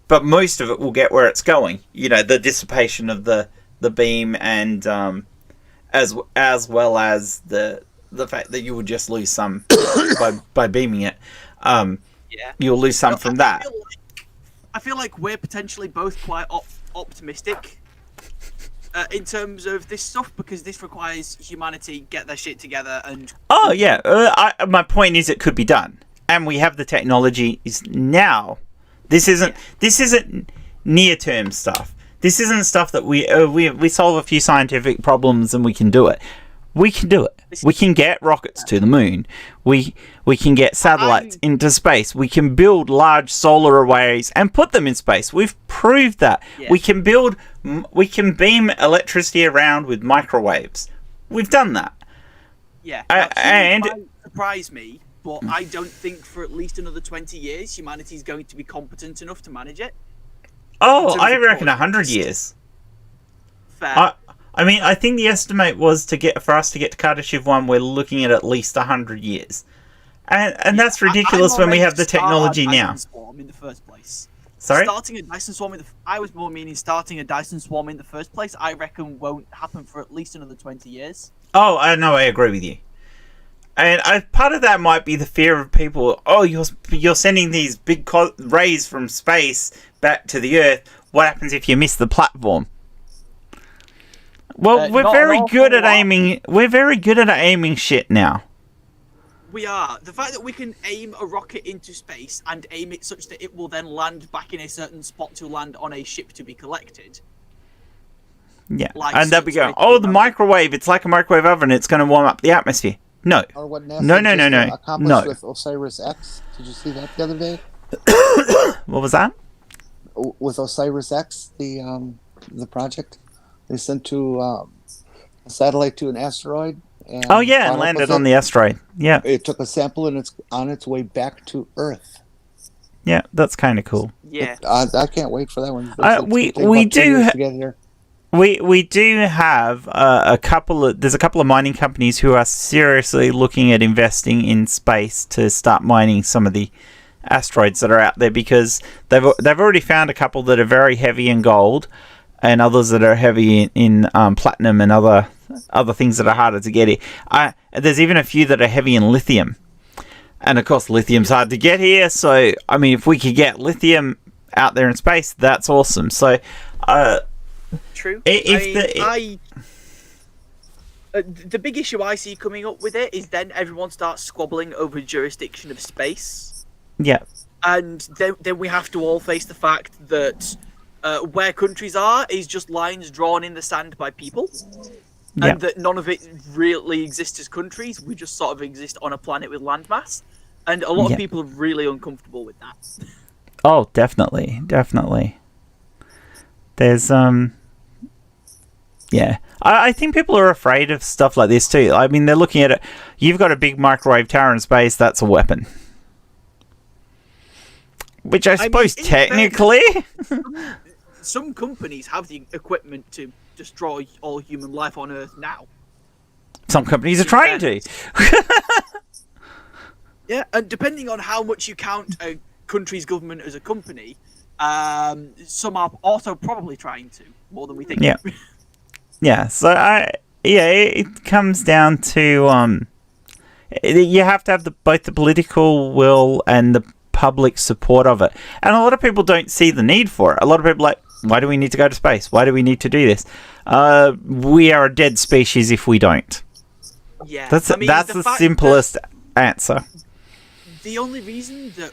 Speaker 1: but most of it will get where it's going. You know, the dissipation of the beam, and as well as the fact that you will just lose some by beaming it. You'll lose some from that.
Speaker 3: I feel like we're potentially both quite optimistic in terms of this stuff, because this requires humanity get their shit together and.
Speaker 1: Oh yeah, my point is it could be done, and we have the technology now. This isn't near-term stuff. This isn't stuff that we solve a few scientific problems and we can do it. We can do it. We can get rockets to the moon. We can get satellites into space. We can build large solar arrays and put them in space. We've proved that. Yeah. We can beam electricity around with microwaves. We've done that.
Speaker 3: Yeah. And it might surprise me, but I don't think for at least another 20 years humanity is going to be competent enough to manage it.
Speaker 1: Oh, I reckon 100 years.
Speaker 3: Fair.
Speaker 1: I mean, I think the estimate was for us to get to Kardashev 1, we're looking at least 100 years. And that's ridiculous when we have the technology now.
Speaker 3: Swarm in the first place.
Speaker 1: Sorry?
Speaker 3: Starting a Dyson swarm I was more meaning starting a Dyson swarm in the first place, I reckon won't happen for at least another 20 years.
Speaker 1: Oh, I know, I agree with you. And part of that might be the fear of people, you're sending these big rays from space back to the Earth. What happens if you miss the platform? Well, we're very good at aiming shit now.
Speaker 3: We are. The fact that we can aim a rocket into space and aim it such that it will then land back in a certain spot to land on a ship to be collected.
Speaker 1: Yeah, and they'll be going, the microwave, it's like a microwave oven, it's going to warm up the atmosphere. No.
Speaker 4: Or what NASA accomplished with Osiris X. Did you see that the other day?
Speaker 1: What was that?
Speaker 4: With Osiris X, the project. They sent to a satellite to an asteroid. And
Speaker 1: and landed on the asteroid. Yeah.
Speaker 4: It took a sample and it's on its way back to Earth.
Speaker 1: Yeah, that's kind of cool.
Speaker 3: Yeah.
Speaker 4: I can't wait for that one.
Speaker 1: We do have there's a couple of mining companies who are seriously looking at investing in space to start mining some of the asteroids that are out there, because they've already found a couple that are very heavy in gold, and others that are heavy in platinum and other things that are harder to get here. There's even a few that are heavy in lithium. And of course, lithium's hard to get here. So, I mean, if we could get lithium out there in space, that's awesome. So,
Speaker 3: True.
Speaker 1: If
Speaker 3: the big issue I see coming up with it is then everyone starts squabbling over jurisdiction of space,
Speaker 1: yeah,
Speaker 3: and then we have to all face the fact that where countries are is just lines drawn in the sand by people,
Speaker 1: yeah,
Speaker 3: and that none of it really exists as countries. We just sort of exist on a planet with landmass, and a lot of people are really uncomfortable with that.
Speaker 1: oh, definitely. There's yeah, I think people are afraid of stuff like this too. I mean, they're looking at it. You've got a big microwave tower in space. That's a weapon. Which I suppose technically.
Speaker 3: Some companies have the equipment to destroy all human life on Earth now.
Speaker 1: Some companies are trying to.
Speaker 3: Yeah, and depending on how much you count a country's government as a company, some are also probably trying to, more than we think.
Speaker 1: Yeah. Yeah, so it comes down to you have to have both the political will and the public support of it, and a lot of people don't see the need for it. A lot of people are like, why do we need to go to space? Why do we need to do this? We are a dead species if we don't.
Speaker 3: Yeah,
Speaker 1: that's the simplest answer.
Speaker 3: The only reason that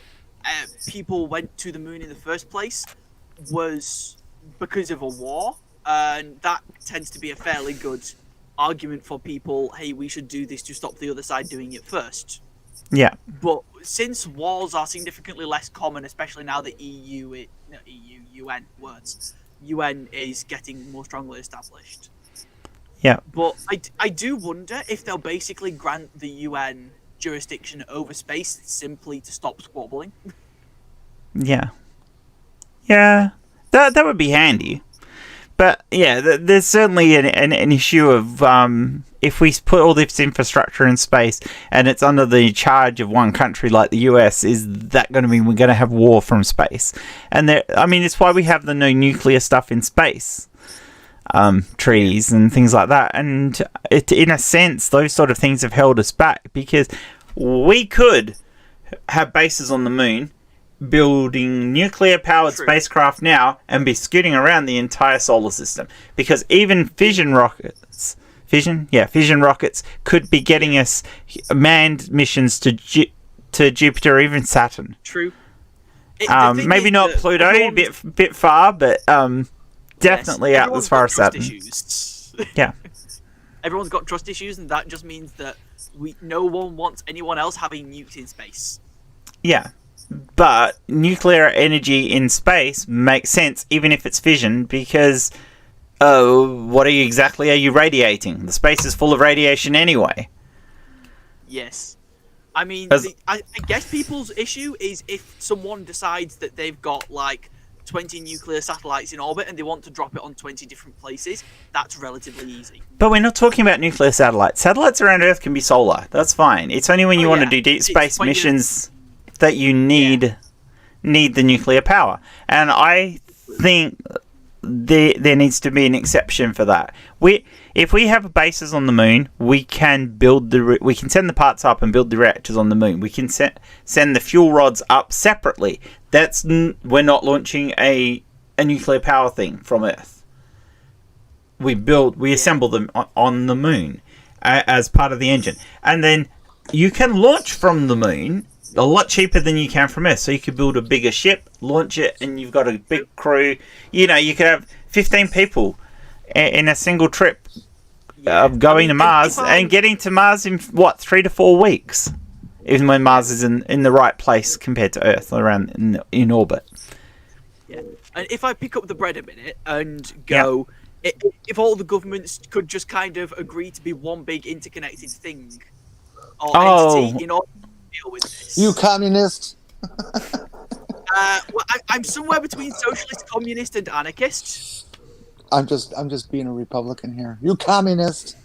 Speaker 3: people went to the moon in the first place was because of a war. And that tends to be a fairly good argument for people, hey, we should do this to stop the other side doing it first.
Speaker 1: Yeah.
Speaker 3: But since wars are significantly less common, especially now that UN is getting more strongly established.
Speaker 1: Yeah.
Speaker 3: But I do wonder if they'll basically grant the UN jurisdiction over space simply to stop squabbling.
Speaker 1: Yeah. Yeah. That would be handy. But yeah, there's certainly an issue of if we put all this infrastructure in space and it's under the charge of one country like the US, is that going to mean we're going to have war from space? And it's why we have the no nuclear stuff in space, treaties and things like that. And in a sense, those sort of things have held us back, because we could have bases on the moon, building nuclear-powered spacecraft now, and be scooting around the entire solar system. Because even fission rockets could be getting us manned missions to Jupiter, even Saturn.
Speaker 3: True.
Speaker 1: Maybe not Pluto, a bit far, but definitely out as far as Saturn. Yeah.
Speaker 3: Everyone's got trust issues, and that just means that no one wants anyone else having nukes in space.
Speaker 1: Yeah. But nuclear energy in space makes sense, even if it's fission, because what are you radiating? The space is full of radiation anyway.
Speaker 3: Yes. I mean, I guess people's issue is if someone decides that they've got like 20 nuclear satellites in orbit and they want to drop it on 20 different places, that's relatively easy.
Speaker 1: But we're not talking about nuclear satellites. Satellites around Earth can be solar. That's fine. It's only when you want to do deep space missions that you need the nuclear power. And I think there needs to be an exception for that. If we have bases on the moon, we can we can send the parts up and build the reactors on the moon. We can send the fuel rods up separately. We're not launching a nuclear power thing from Earth. We assemble them on the moon as part of the engine, and then you can launch from the moon a lot cheaper than you can from Earth. So you could build a bigger ship, launch it, and you've got a big crew. You could have 15 people in a single trip going to Mars and getting to Mars in 3 to 4 weeks, even when Mars is in the right place compared to Earth, around in orbit.
Speaker 3: Yeah, and if I pick up the bread a minute and go, if all the governments could just kind of agree to be one big interconnected thing or entity in order to deal with this.
Speaker 4: You communist!
Speaker 3: I'm somewhere between socialist, communist, and anarchist.
Speaker 4: I'm just being a Republican here. You communist!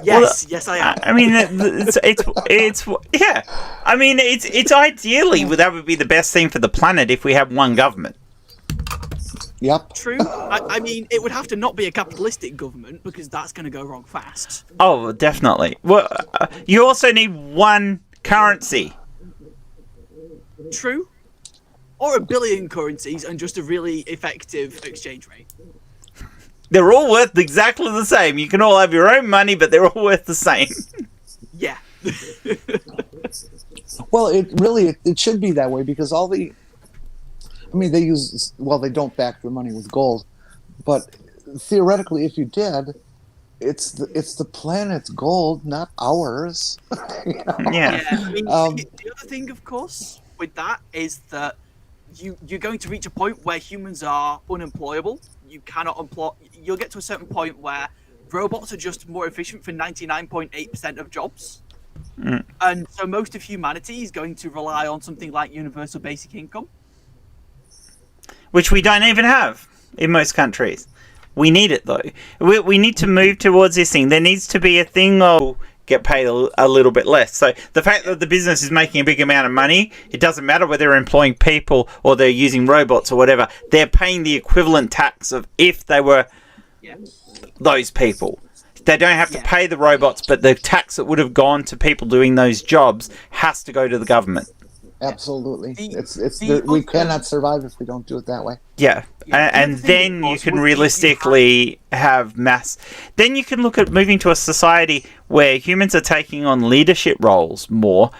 Speaker 3: Yes, I am.
Speaker 1: I mean, it's yeah. I mean, it's ideally that would be the best thing for the planet if we have one government.
Speaker 4: Yep.
Speaker 3: True. I mean, it would have to not be a capitalistic government because that's going to go wrong fast.
Speaker 1: Oh, definitely. Well, you also need one currency.
Speaker 3: True. Or a billion currencies and just a really effective exchange rate.
Speaker 1: They're all worth exactly the same. You can all have your own money, but they're all worth the same.
Speaker 3: Yeah.
Speaker 4: Well, it should be that way because they don't back their money with gold, but theoretically, if you did, it's the planet's gold, not ours.
Speaker 1: Yeah.
Speaker 3: Yeah. I mean, the other thing, of course, with that is that you're going to reach a point where humans are unemployable. You cannot employ. You'll get to a certain point where robots are just more efficient for 99.8% of jobs. And so most of humanity is going to rely on something like universal basic income.
Speaker 1: Which we don't even have in most countries. We need it, though. We need to move towards this thing. There needs to be a thing of get paid a little bit less. So the fact that the business is making a big amount of money, it doesn't matter whether they're employing people or they're using robots or whatever. They're paying the equivalent tax of if they were those people. They don't have to pay the robots, but the tax that would have gone to people doing those jobs has to go to the government.
Speaker 4: Absolutely. We cannot survive if we don't do it that way.
Speaker 1: Yeah. And then you can realistically have mass. Then you can look at moving to a society where humans are taking on leadership roles more,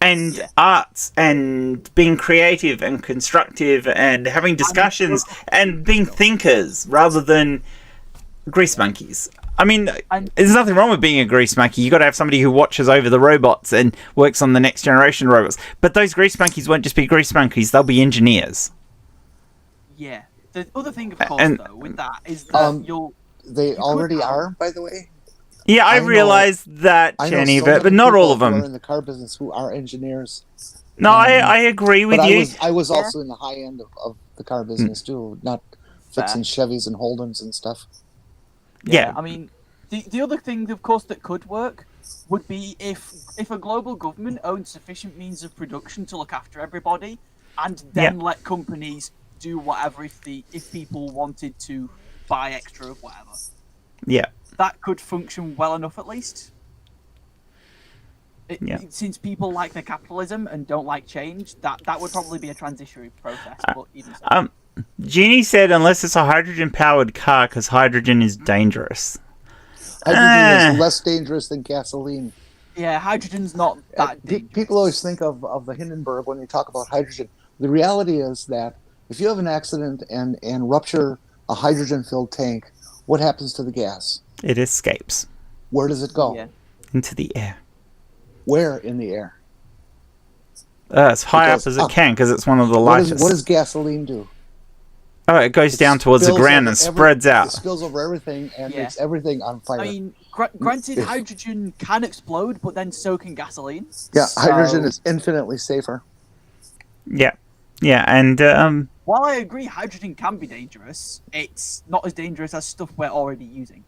Speaker 1: and arts, and being creative and constructive and having discussions and being thinkers rather than grease monkeys. I mean, there's nothing wrong with being a grease monkey. You got to have somebody who watches over the robots and works on the next generation of robots. But those grease monkeys won't just be grease monkeys; they'll be engineers.
Speaker 3: Yeah. The other thing, of course, though, with that is that
Speaker 4: they already are, by the way.
Speaker 1: Yeah, I realize that, Jenny, but not all of them.
Speaker 4: Who are in the car business who are engineers.
Speaker 1: No, I agree with you.
Speaker 4: I was also in the high end of the car business too, not fixing Chevys and Holdens and stuff.
Speaker 1: Yeah.
Speaker 3: I mean, the other thing, of course, that could work would be if a global government owned sufficient means of production to look after everybody, and then let companies do whatever if people wanted to buy extra of whatever.
Speaker 1: Yeah.
Speaker 3: That could function well enough, at least. Since people like their capitalism and don't like change, that would probably be a transitionary process. But even so.
Speaker 1: Jeannie said, unless it's a hydrogen-powered car, because hydrogen is dangerous.
Speaker 4: Hydrogen is less dangerous than gasoline.
Speaker 3: Yeah, hydrogen's not that dangerous.
Speaker 4: People always think of the Hindenburg when they talk about hydrogen. The reality is that if you have an accident and rupture a hydrogen-filled tank, what happens to the gas?
Speaker 1: It escapes.
Speaker 4: Where does it go?
Speaker 3: Yeah.
Speaker 1: Into the air.
Speaker 4: Where in the air?
Speaker 1: As high up as it can, because it's one of the lightest.
Speaker 4: What does gasoline do?
Speaker 1: Oh, it goes down towards the ground and spreads out.
Speaker 4: It spills over everything and makes everything on fire.
Speaker 3: I mean, granted, hydrogen can explode, but then so can gasoline.
Speaker 4: Yeah, hydrogen is infinitely safer.
Speaker 1: Yeah. Yeah, and...
Speaker 3: While I agree hydrogen can be dangerous, it's not as dangerous as stuff we're already using.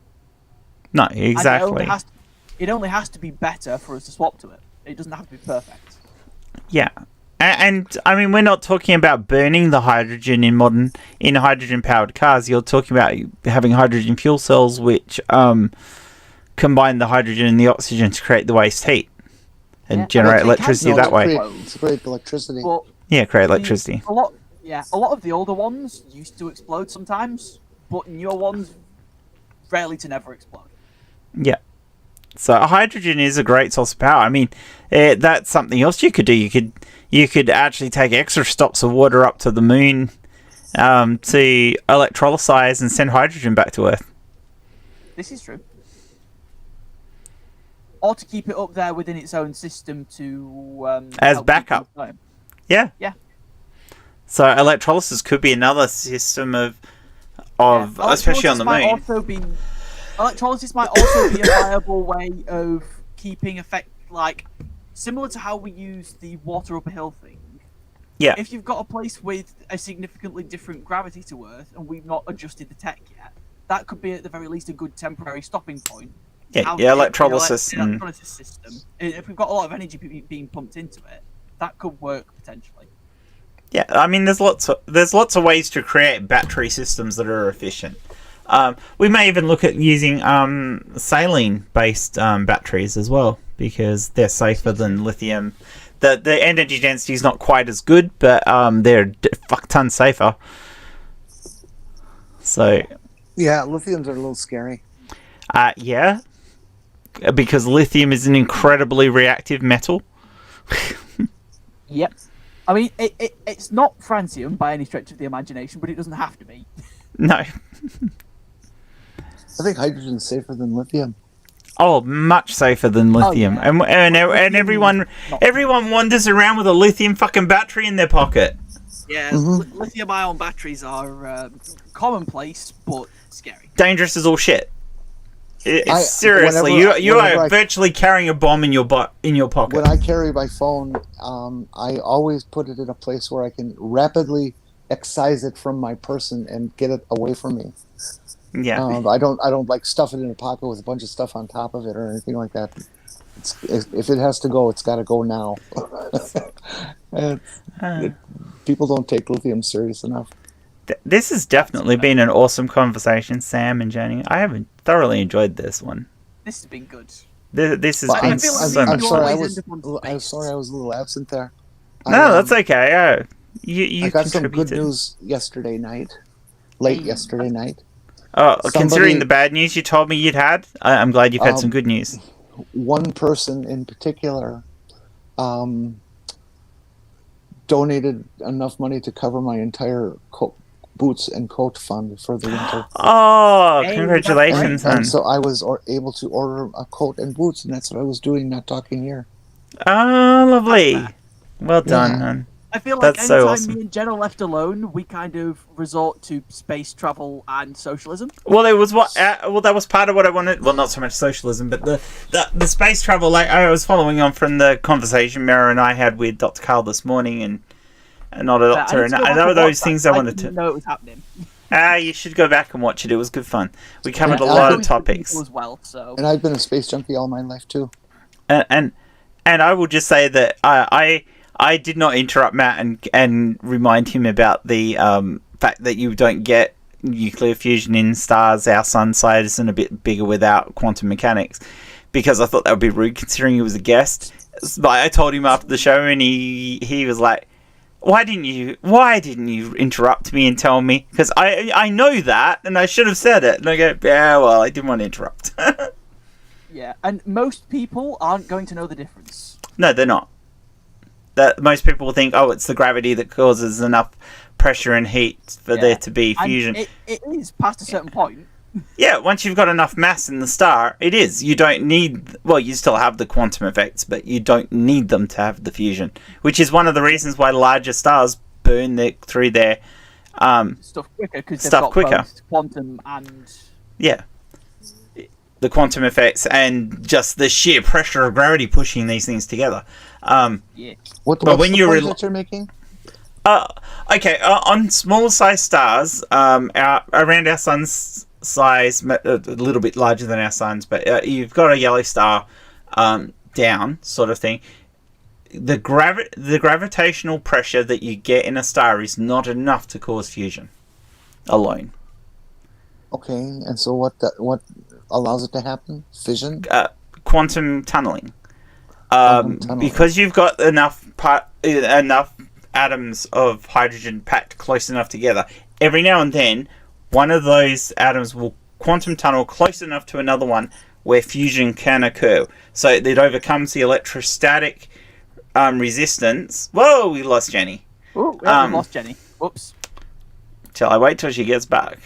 Speaker 1: No, exactly.
Speaker 3: It only has to be better for us to swap to it. It doesn't have to be perfect.
Speaker 1: Yeah. And I mean, we're not talking about burning the hydrogen in hydrogen-powered cars. You're talking about having hydrogen fuel cells, which combine the hydrogen and the oxygen to create the waste heat and generate electricity that way.
Speaker 4: It's create electricity.
Speaker 3: Well,
Speaker 1: create electricity.
Speaker 3: A lot of the older ones used to explode sometimes, but newer ones rarely to never explode.
Speaker 1: Yeah. So hydrogen is a great source of power. I mean, that's something else you could do. You could actually take extra stops of water up to the moon to electrolyze and send hydrogen back to Earth.
Speaker 3: This is true. Or to keep it up there within its own system to
Speaker 1: as backup. Yeah.
Speaker 3: Yeah.
Speaker 1: So electrolysis could be another system of especially on the moon.
Speaker 3: Electrolysis might also be a viable way of keeping effect, like similar to how we use the water up a hill thing.
Speaker 1: Yeah.
Speaker 3: If you've got a place with a significantly different gravity to Earth and we've not adjusted the tech yet, that could be at the very least a good temporary stopping point.
Speaker 1: Yeah, electrolysis.
Speaker 3: Electrolysis system. If we've got a lot of energy being pumped into it, that could work potentially.
Speaker 1: Yeah, I mean, there's lots of ways to create battery systems that are efficient. We may even look at using saline-based batteries as well, because they're safer than lithium. The energy density is not quite as good, but they're a fuck ton safer. So,
Speaker 4: Yeah, lithiums are a little scary.
Speaker 1: Yeah, because lithium is an incredibly reactive metal.
Speaker 5: Yep. I mean, it's not francium by any stretch of the imagination, but it doesn't have to be.
Speaker 1: No.
Speaker 4: I think hydrogen's safer than lithium.
Speaker 1: Oh, much safer than lithium.
Speaker 5: yeah.
Speaker 1: And
Speaker 5: Lithium
Speaker 1: everyone
Speaker 5: not-
Speaker 1: everyone wanders around with a lithium fucking battery in their pocket.
Speaker 3: Yeah,
Speaker 4: Mhm.
Speaker 3: lithium-ion batteries are.
Speaker 5: Commonplace, but scary.
Speaker 1: Dangerous as all shit. Seriously,
Speaker 4: whenever
Speaker 1: you are
Speaker 4: I-
Speaker 1: virtually carrying a bomb in your pocket.
Speaker 4: When I carry my phone, I always put it in a place where I can rapidly excise it from my person and get it away from me.
Speaker 1: Yeah.
Speaker 4: I don't like stuff it in a pocket with a bunch of stuff on top of it or anything like that. If it has to go, it's got to go now. People don't take lithium serious enough.
Speaker 1: This has definitely been an awesome conversation, Sam and Jenny. I have thoroughly enjoyed this one.
Speaker 5: This has been good.
Speaker 1: This has
Speaker 4: But
Speaker 1: been
Speaker 5: I feel like
Speaker 1: so
Speaker 5: you
Speaker 1: much
Speaker 4: sorry,
Speaker 1: fun.
Speaker 5: always end up on
Speaker 4: I'm
Speaker 5: space.
Speaker 4: sorry I was a little absent there.
Speaker 1: No, that's okay. You
Speaker 4: I got some good
Speaker 1: contributed.
Speaker 4: news yesterday night. Late yesterday night.
Speaker 1: Oh, considering
Speaker 4: Somebody-
Speaker 1: the bad news you told me you'd had, I'm glad you've had some good news.
Speaker 4: One person in particular donated enough money to cover my entire boots and coat fund for the winter.
Speaker 1: Oh,
Speaker 5: Hey,
Speaker 1: congratulations,
Speaker 4: And
Speaker 1: hon.
Speaker 4: so I was able to order a coat and boots, and that's what I was doing, not talking here.
Speaker 1: Oh, lovely. Well done,
Speaker 4: Yeah.
Speaker 1: hon.
Speaker 5: I feel like
Speaker 1: That's so
Speaker 5: anytime
Speaker 1: awesome.
Speaker 5: me and Jen are left alone, we kind of resort to space travel and socialism.
Speaker 1: Well, it was what. That was part of what I wanted. Well, not so much socialism, but the space travel. Like I was following on from the conversation Mara and I had with Dr. Carl this morning, and not a doctor, and I know those things I wanted
Speaker 5: didn't
Speaker 1: to.
Speaker 5: know it was happening.
Speaker 1: You should go back and watch it. It was good fun. We covered a
Speaker 4: Yeah,
Speaker 1: lot
Speaker 4: I
Speaker 1: of topics,
Speaker 5: as well. So
Speaker 4: And I've been a space junkie all my life, too.
Speaker 1: and I will just say that I did not interrupt Matt and remind him about the fact that you don't get nuclear fusion in stars our sun size and a bit bigger without quantum mechanics, because I thought that would be rude considering he was a guest. But I told him after the show, and he was like, why didn't you interrupt me and tell me? Because I know that, and I should have said it. And I go, yeah, well, I didn't want to interrupt.
Speaker 5: yeah, and most people aren't going to know the difference.
Speaker 1: No, they're not. That most people will think, oh, it's the gravity that causes enough pressure and heat for there to be
Speaker 5: And
Speaker 1: fusion.
Speaker 5: it is past a certain point.
Speaker 1: Yeah, once you've got enough mass in the star, it is. You don't need... Well, you still have the quantum effects, but you don't need them to have the fusion. Which is one of the reasons why larger stars burn through their...
Speaker 5: Stuff quicker because they've
Speaker 1: Stuff
Speaker 5: got
Speaker 1: quicker.
Speaker 5: both quantum and
Speaker 1: Yeah. The quantum effects and just the sheer pressure of gravity pushing these things together.
Speaker 5: yeah.
Speaker 4: What's
Speaker 1: when
Speaker 4: the
Speaker 1: you
Speaker 4: point
Speaker 1: rel-
Speaker 4: that you're making?
Speaker 1: Okay, on small size stars, around our sun's size, a little bit larger than our sun's, but you've got a yellow star down, sort of thing. The gravitational pressure that you get in a star is not enough to cause fusion alone.
Speaker 4: Okay, and so what allows it to happen? Fission?
Speaker 1: Quantum tunneling.
Speaker 4: Quantum tunneling.
Speaker 1: Because you've got enough atoms of hydrogen packed close enough together, every now and then one of those atoms will quantum tunnel close enough to another one where fusion can occur. So it overcomes the electrostatic resistance. Whoa, we lost Jenny.
Speaker 5: Oh, yeah, we lost Jenny. Whoops.
Speaker 1: Shall I wait till she gets back?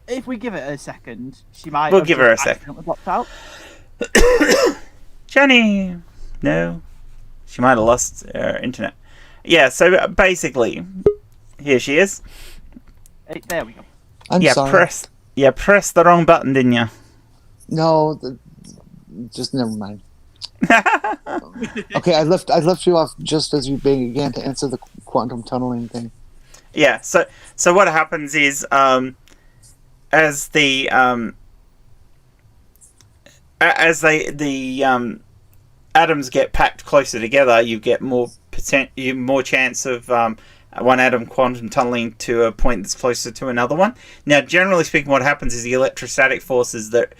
Speaker 5: If we give it a second, she might.
Speaker 1: We'll
Speaker 5: have
Speaker 1: give her a
Speaker 5: just
Speaker 1: second.
Speaker 5: accidentally dropped out.
Speaker 1: Jenny! No. She might have lost her internet. Yeah, so basically, here she is.
Speaker 5: Hey, there we go.
Speaker 4: I'm sorry.
Speaker 1: Press the wrong button, didn't you?
Speaker 4: No, just never mind. Okay, I left you off just as you began to answer the quantum tunneling thing.
Speaker 1: Yeah, so what happens is as the atoms get packed closer together, you get more chance of one atom quantum tunneling to a point that's closer to another one. Now, generally speaking, what happens is the electrostatic forces that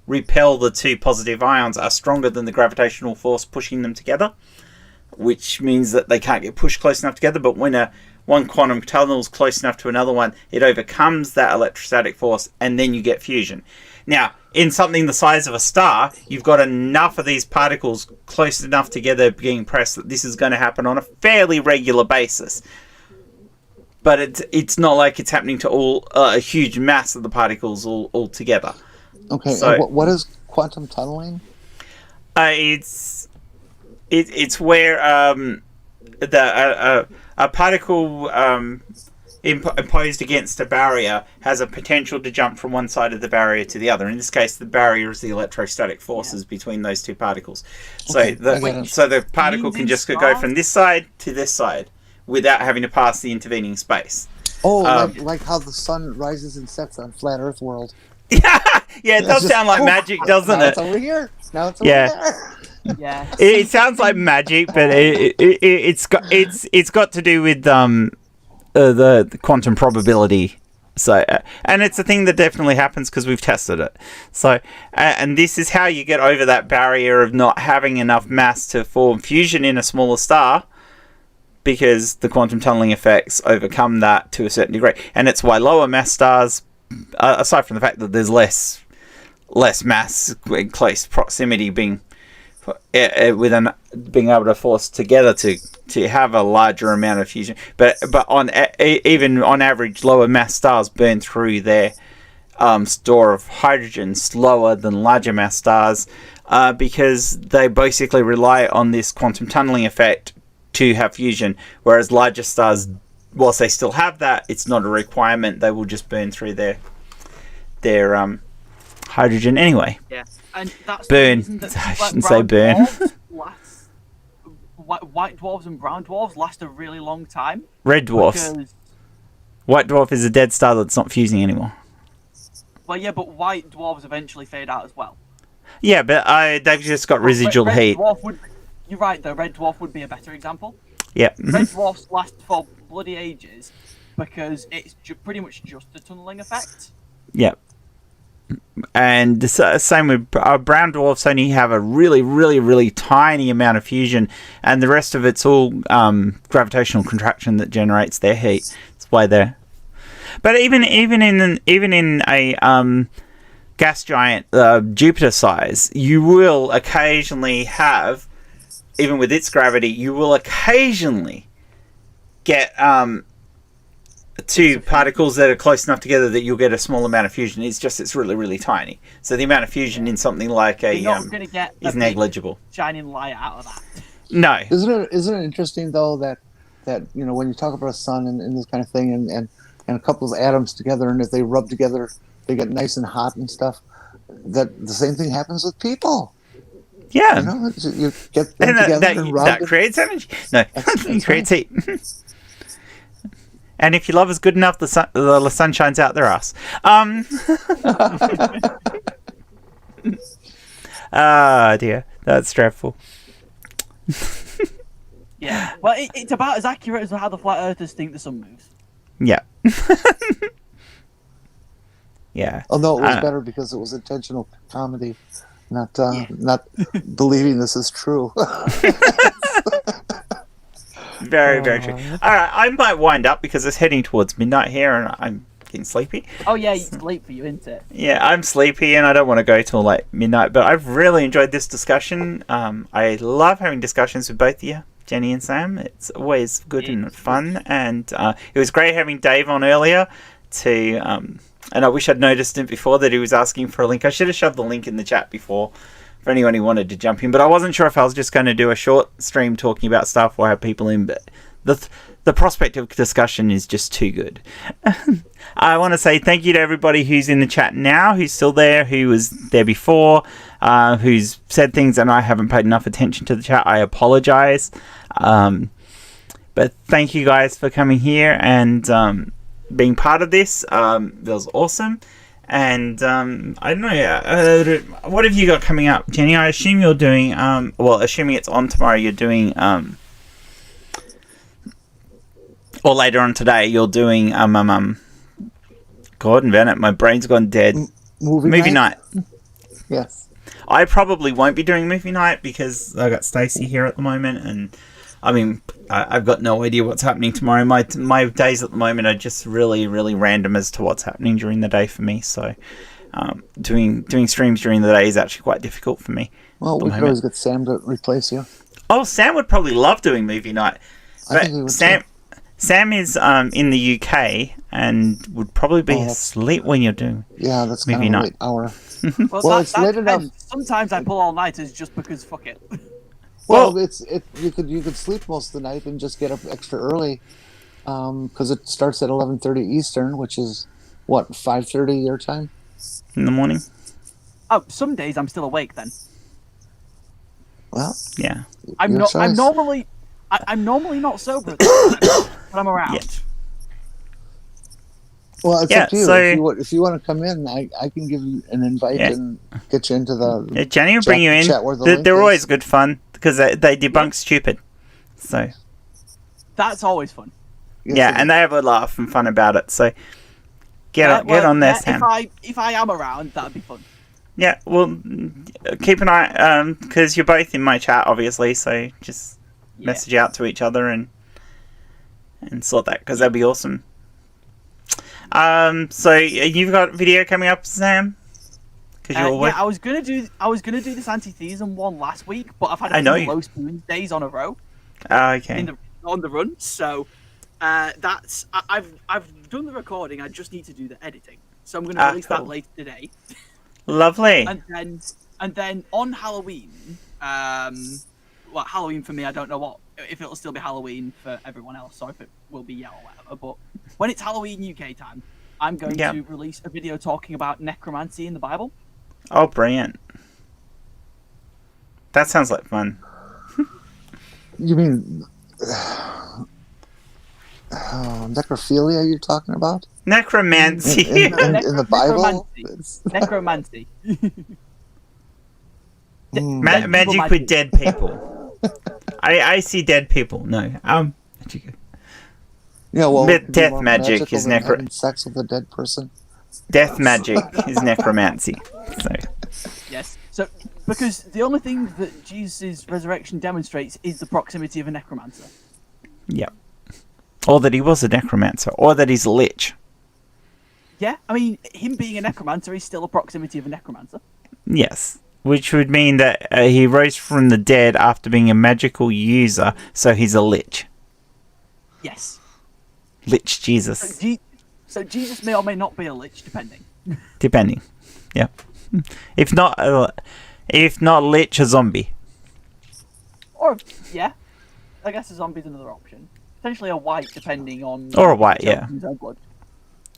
Speaker 1: repel the two positive ions are stronger than the gravitational force pushing them together, which means that they can't get pushed close enough together. But when one quantum tunnel is close enough to another one, it overcomes that electrostatic force, and then you get fusion. Now, in something the size of a star, you've got enough of these particles close enough together being pressed that this is going to happen on a fairly regular basis. But it's not like it's happening to all a huge mass of the particles all together.
Speaker 4: Okay,
Speaker 1: So,
Speaker 4: and what is quantum tunneling?
Speaker 1: It's where a particle imposed against a barrier has a potential to jump from one side of the barrier to the other. In this case, the barrier is the electrostatic forces between those two particles. So
Speaker 4: Okay,
Speaker 1: the particle can just go from this side to this side without having to pass the intervening space.
Speaker 4: Oh, like how the sun rises and sets on Flat Earth world.
Speaker 1: Yeah, it does sound like magic, doesn't
Speaker 4: now
Speaker 1: it?
Speaker 4: It's over here. Now it's over there.
Speaker 5: Yeah.
Speaker 1: It sounds like magic, but it's got to do with the quantum probability. So and it's a thing that definitely happens because we've tested it. So and this is how you get over that barrier of not having enough mass to form fusion in a smaller star, because the quantum tunneling effects overcome that to a certain degree. And it's why lower mass stars, aside from the fact that there's less mass in close proximity, being able to force together to have a larger amount of fusion, but even on average, lower mass stars burn through their store of hydrogen slower than larger mass stars, because they basically rely on this quantum tunneling effect to have fusion, whereas larger stars, whilst they still have that, it's not a requirement. They will just burn through their hydrogen anyway.
Speaker 5: Yeah, and that's
Speaker 1: burn.
Speaker 5: The reason that
Speaker 1: I shouldn't say burn.
Speaker 5: White dwarves and brown dwarves last a really long time.
Speaker 1: Red dwarfs. White dwarf is a dead star that's not fusing anymore.
Speaker 5: Well, yeah, but white dwarves eventually fade out as well.
Speaker 1: Yeah, but they've just got residual
Speaker 5: red
Speaker 1: heat.
Speaker 5: You're right, though. Red dwarf would be a better example.
Speaker 1: Yeah.
Speaker 5: Red dwarfs last for bloody ages because it's pretty much just a tunneling effect.
Speaker 1: Yeah. And the same with brown dwarfs, only have a really, really, really tiny amount of fusion, and the rest of it's all gravitational contraction that generates their heat. That's why they're. But even in a gas giant Jupiter size, you will occasionally have, even with its gravity, you will occasionally get two particles that are close enough together that you'll get a small amount of fusion. It's really, really tiny. So the amount of fusion in something like is negligible.
Speaker 5: Shining light out of that.
Speaker 1: No.
Speaker 4: Isn't it interesting though that when you talk about a sun and this kind of thing and a couple of atoms together, and if they rub together they get nice and hot and stuff, that the same thing happens with people.
Speaker 1: Yeah.
Speaker 4: You get them together and rub.
Speaker 1: That creates energy. No, it creates heat. And if your love is good enough, the sun shines out their ass. Ah, dear. That's dreadful.
Speaker 5: Yeah. Well, it's about as accurate as how the flat earthers think the sun moves.
Speaker 1: Yeah. Yeah.
Speaker 4: Although it was better because it was intentional comedy, not believing this is true.
Speaker 1: Very, very true. All right, I might wind up because it's heading towards midnight here, and I'm getting sleepy.
Speaker 5: Oh yeah, it's late for you, isn't it?
Speaker 1: Yeah, I'm sleepy, and I don't want to go till like midnight. But I've really enjoyed this discussion. I love having discussions with both of you, Jenny and Sam. It's always good and fun, and it was great having Dave on earlier. And I wish I'd noticed it before that he was asking for a link. I should have shoved the link in the chat before, for anyone who wanted to jump in, but I wasn't sure if I was just going to do a short stream talking about stuff or have people in, but the prospect of discussion is just too good. I want to say thank you to everybody who's in the chat now, who's still there, who was there before, who's said things and I haven't paid enough attention to the chat. I apologize. But thank you guys for coming here and being part of this. That was awesome. And I don't know, what have you got coming up, Jenny? I assume you're doing, assuming it's on tomorrow, you're doing, or later on today, you're doing, Gordon Bennett, my brain's gone dead. Movie night.
Speaker 4: Yes.
Speaker 1: I probably won't be doing movie night because I got Stacey here at the moment, and I mean, I've got no idea what's happening tomorrow. My days at the moment are just really, really random as to what's happening during the day for me. So, doing streams during the day is actually quite difficult for me.
Speaker 4: Well, we could always get Sam to replace you.
Speaker 1: Oh, Sam would probably love doing movie night.
Speaker 4: I think he would
Speaker 1: Sam is in the UK and would probably be asleep when you're doing
Speaker 4: Yeah, that's
Speaker 1: movie
Speaker 4: kind of a
Speaker 1: night.
Speaker 4: late hour.
Speaker 5: Well,
Speaker 4: it's late enough.
Speaker 5: Sometimes I pull all-nighters just because fuck it.
Speaker 4: Well, you could sleep most of the night and just get up extra early, because it starts at 11:30 Eastern, which is what 5:30 your time.
Speaker 1: In the morning.
Speaker 5: Oh, some days I'm still awake then.
Speaker 4: Well,
Speaker 1: Yeah.
Speaker 5: I'm
Speaker 4: your
Speaker 5: not.
Speaker 4: choice.
Speaker 5: I'm normally not sober at the time, but I'm around.
Speaker 1: Yeah.
Speaker 4: Well, it's
Speaker 1: Yeah,
Speaker 4: up to you.
Speaker 1: so-
Speaker 4: If you want to come in, I can give you an invite
Speaker 1: Yeah.
Speaker 4: and get you into the
Speaker 1: Yeah, Jenny will bring you in.
Speaker 4: chat where the
Speaker 1: They're,
Speaker 4: link
Speaker 1: they're
Speaker 4: is.
Speaker 1: always good fun because they debunk stupid. So
Speaker 5: That's always fun.
Speaker 4: Yes,
Speaker 1: yeah,
Speaker 4: it
Speaker 1: and they have a laugh and fun about it. So get on there, Sam.
Speaker 5: If I am around, that'd be fun.
Speaker 1: Yeah, well, keep an eye because you're both in my chat, obviously. So just message out to each other and sort that because that'd be awesome. So you've got video coming up, Sam? Because you're
Speaker 5: Yeah, I was gonna do this anti-theism one last week, but I've had
Speaker 1: I know
Speaker 5: a
Speaker 1: you-
Speaker 5: few low spoon days on a row
Speaker 1: okay.
Speaker 5: on the run. So that's I've done the recording. I just need to do the editing. So I'm gonna release
Speaker 1: cool.
Speaker 5: that later today.
Speaker 1: Lovely.
Speaker 5: And then on Halloween, Halloween for me, I don't know if it'll still be Halloween for everyone else, or if it will be or whatever. But when it's Halloween UK time, I'm going to release a video talking about necromancy in the Bible.
Speaker 1: Oh, brilliant. That sounds like fun.
Speaker 4: You mean necrophilia? You're talking about
Speaker 1: Necromancy.
Speaker 4: in the Bible?
Speaker 5: Necromancy.
Speaker 1: Magic with dead people. I see dead people. No.
Speaker 4: Yeah, well,
Speaker 1: Death
Speaker 4: more
Speaker 1: magic is
Speaker 4: magical than having sex with a dead person.
Speaker 1: Death magic is necromancy. So
Speaker 5: Yes. So because the only thing that Jesus' resurrection demonstrates is the proximity of a necromancer.
Speaker 1: yeah. Or that he was a necromancer, or that he's a lich.
Speaker 5: Yeah, I mean, him being a necromancer is still a proximity of a necromancer.
Speaker 1: Yes. Which would mean that he rose from the dead after being a magical user, so he's a lich.
Speaker 5: Yes.
Speaker 1: Lich Jesus.
Speaker 5: So Jesus may or may not be a lich, depending.
Speaker 1: Depending. Yeah. If not lich, a zombie.
Speaker 5: Or, yeah. I guess a zombie's another option. Potentially a white, depending on...
Speaker 1: Or a white, yeah.
Speaker 5: his own blood.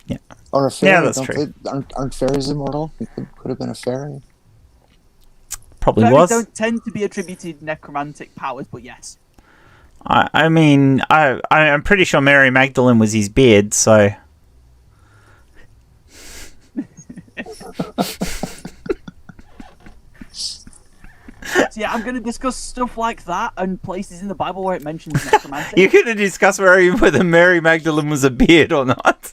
Speaker 1: Yeah.
Speaker 4: Or a fairy.
Speaker 1: Yeah, that's true.
Speaker 4: Aren't fairies immortal? It could have been a fairy.
Speaker 1: Probably
Speaker 5: Fairies
Speaker 1: was.
Speaker 5: don't tend to be attributed necromantic powers, but yes.
Speaker 1: I mean, I'm pretty sure Mary Magdalene was his beard, so...
Speaker 5: So yeah, I'm going to discuss stuff like that and places in the Bible where it mentions necromancy.
Speaker 1: You could have discussed whether Mary Magdalene was a beard or not.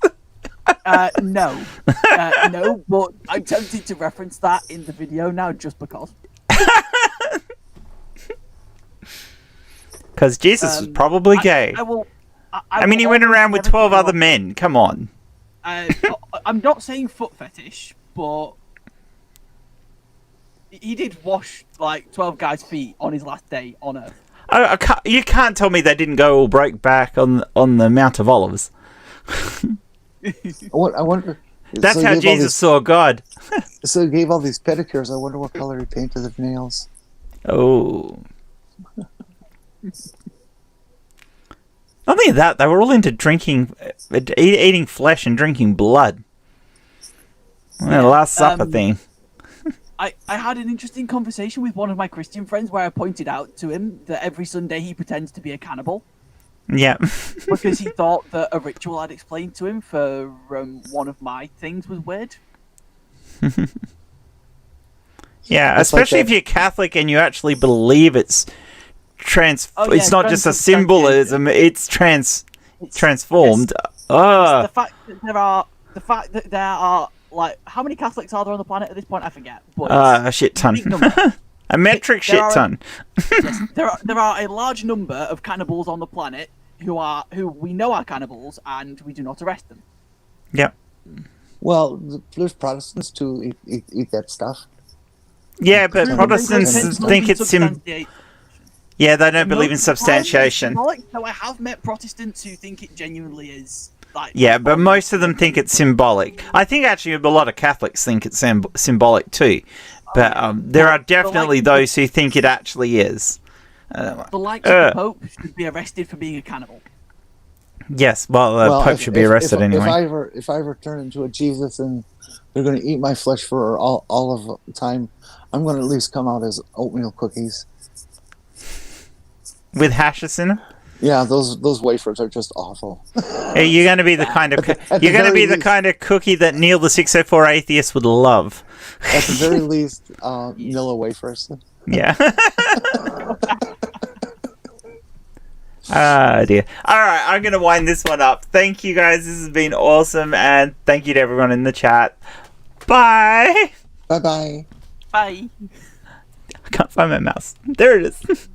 Speaker 5: No. No, but I'm tempted to reference that in the video now just because.
Speaker 1: Because Jesus was probably gay. I mean, he went around with 12 other men. Come on.
Speaker 5: I'm not saying foot fetish, but he did wash like 12 guys' feet on his last day on Earth.
Speaker 1: You can't tell me they didn't go all break back on the Mount of Olives.
Speaker 4: I wonder.
Speaker 1: That's
Speaker 4: so
Speaker 1: how Jesus saw God.
Speaker 4: So he gave all these pedicures. I wonder what color he painted the nails.
Speaker 1: Oh. Not only that, they were all into drinking, eating flesh and drinking blood. Well, the Last Supper thing.
Speaker 5: I had an interesting conversation with one of my Christian friends where I pointed out to him that every Sunday he pretends to be a cannibal.
Speaker 1: Yeah.
Speaker 5: Because he thought that a ritual I'd explained to him for one of my things was weird.
Speaker 1: Yeah,
Speaker 4: It's
Speaker 1: especially
Speaker 4: like
Speaker 1: if you're Catholic and you actually believe it's it's not just a symbolism, it's transformed.
Speaker 5: The fact that there are like how many Catholics are there on the planet at this point? I forget. But
Speaker 1: A shit ton.
Speaker 5: big number.
Speaker 1: A metric shit ton.
Speaker 5: Yes, there are a large number of cannibals on the planet who we know are cannibals, and we do not arrest them.
Speaker 1: Yep.
Speaker 4: Well, there's Protestants too eat that stuff.
Speaker 1: Yeah, but Protestants think it's Yeah, they don't believe in substantiation.
Speaker 5: So I have met Protestants who think it genuinely is. Like,
Speaker 1: Yeah, but most of them think it's symbolic. I think actually a lot of Catholics think it's symbolic too. But there are definitely those who think it actually is.
Speaker 5: The likes of the Pope should be arrested for being a cannibal.
Speaker 1: Yes, well, Pope should be arrested anyway.
Speaker 4: If I ever turn into a Jesus and they're going to eat my flesh for all of the time, I'm going to at least come out as oatmeal cookies.
Speaker 1: With hashes in them?
Speaker 4: Yeah, those wafers are just awful.
Speaker 1: Hey, you're going to be the kind of kind of cookie that Neil the 604 atheist would love.
Speaker 4: At the very least, Nilla wafers.
Speaker 1: Yeah. Ah, dear. All right, I'm going to wind this one up. Thank you guys. This has been awesome, and thank you to everyone in the chat. Bye.
Speaker 4: Bye-bye.
Speaker 5: Bye.
Speaker 1: I can't find my mouse. There it is.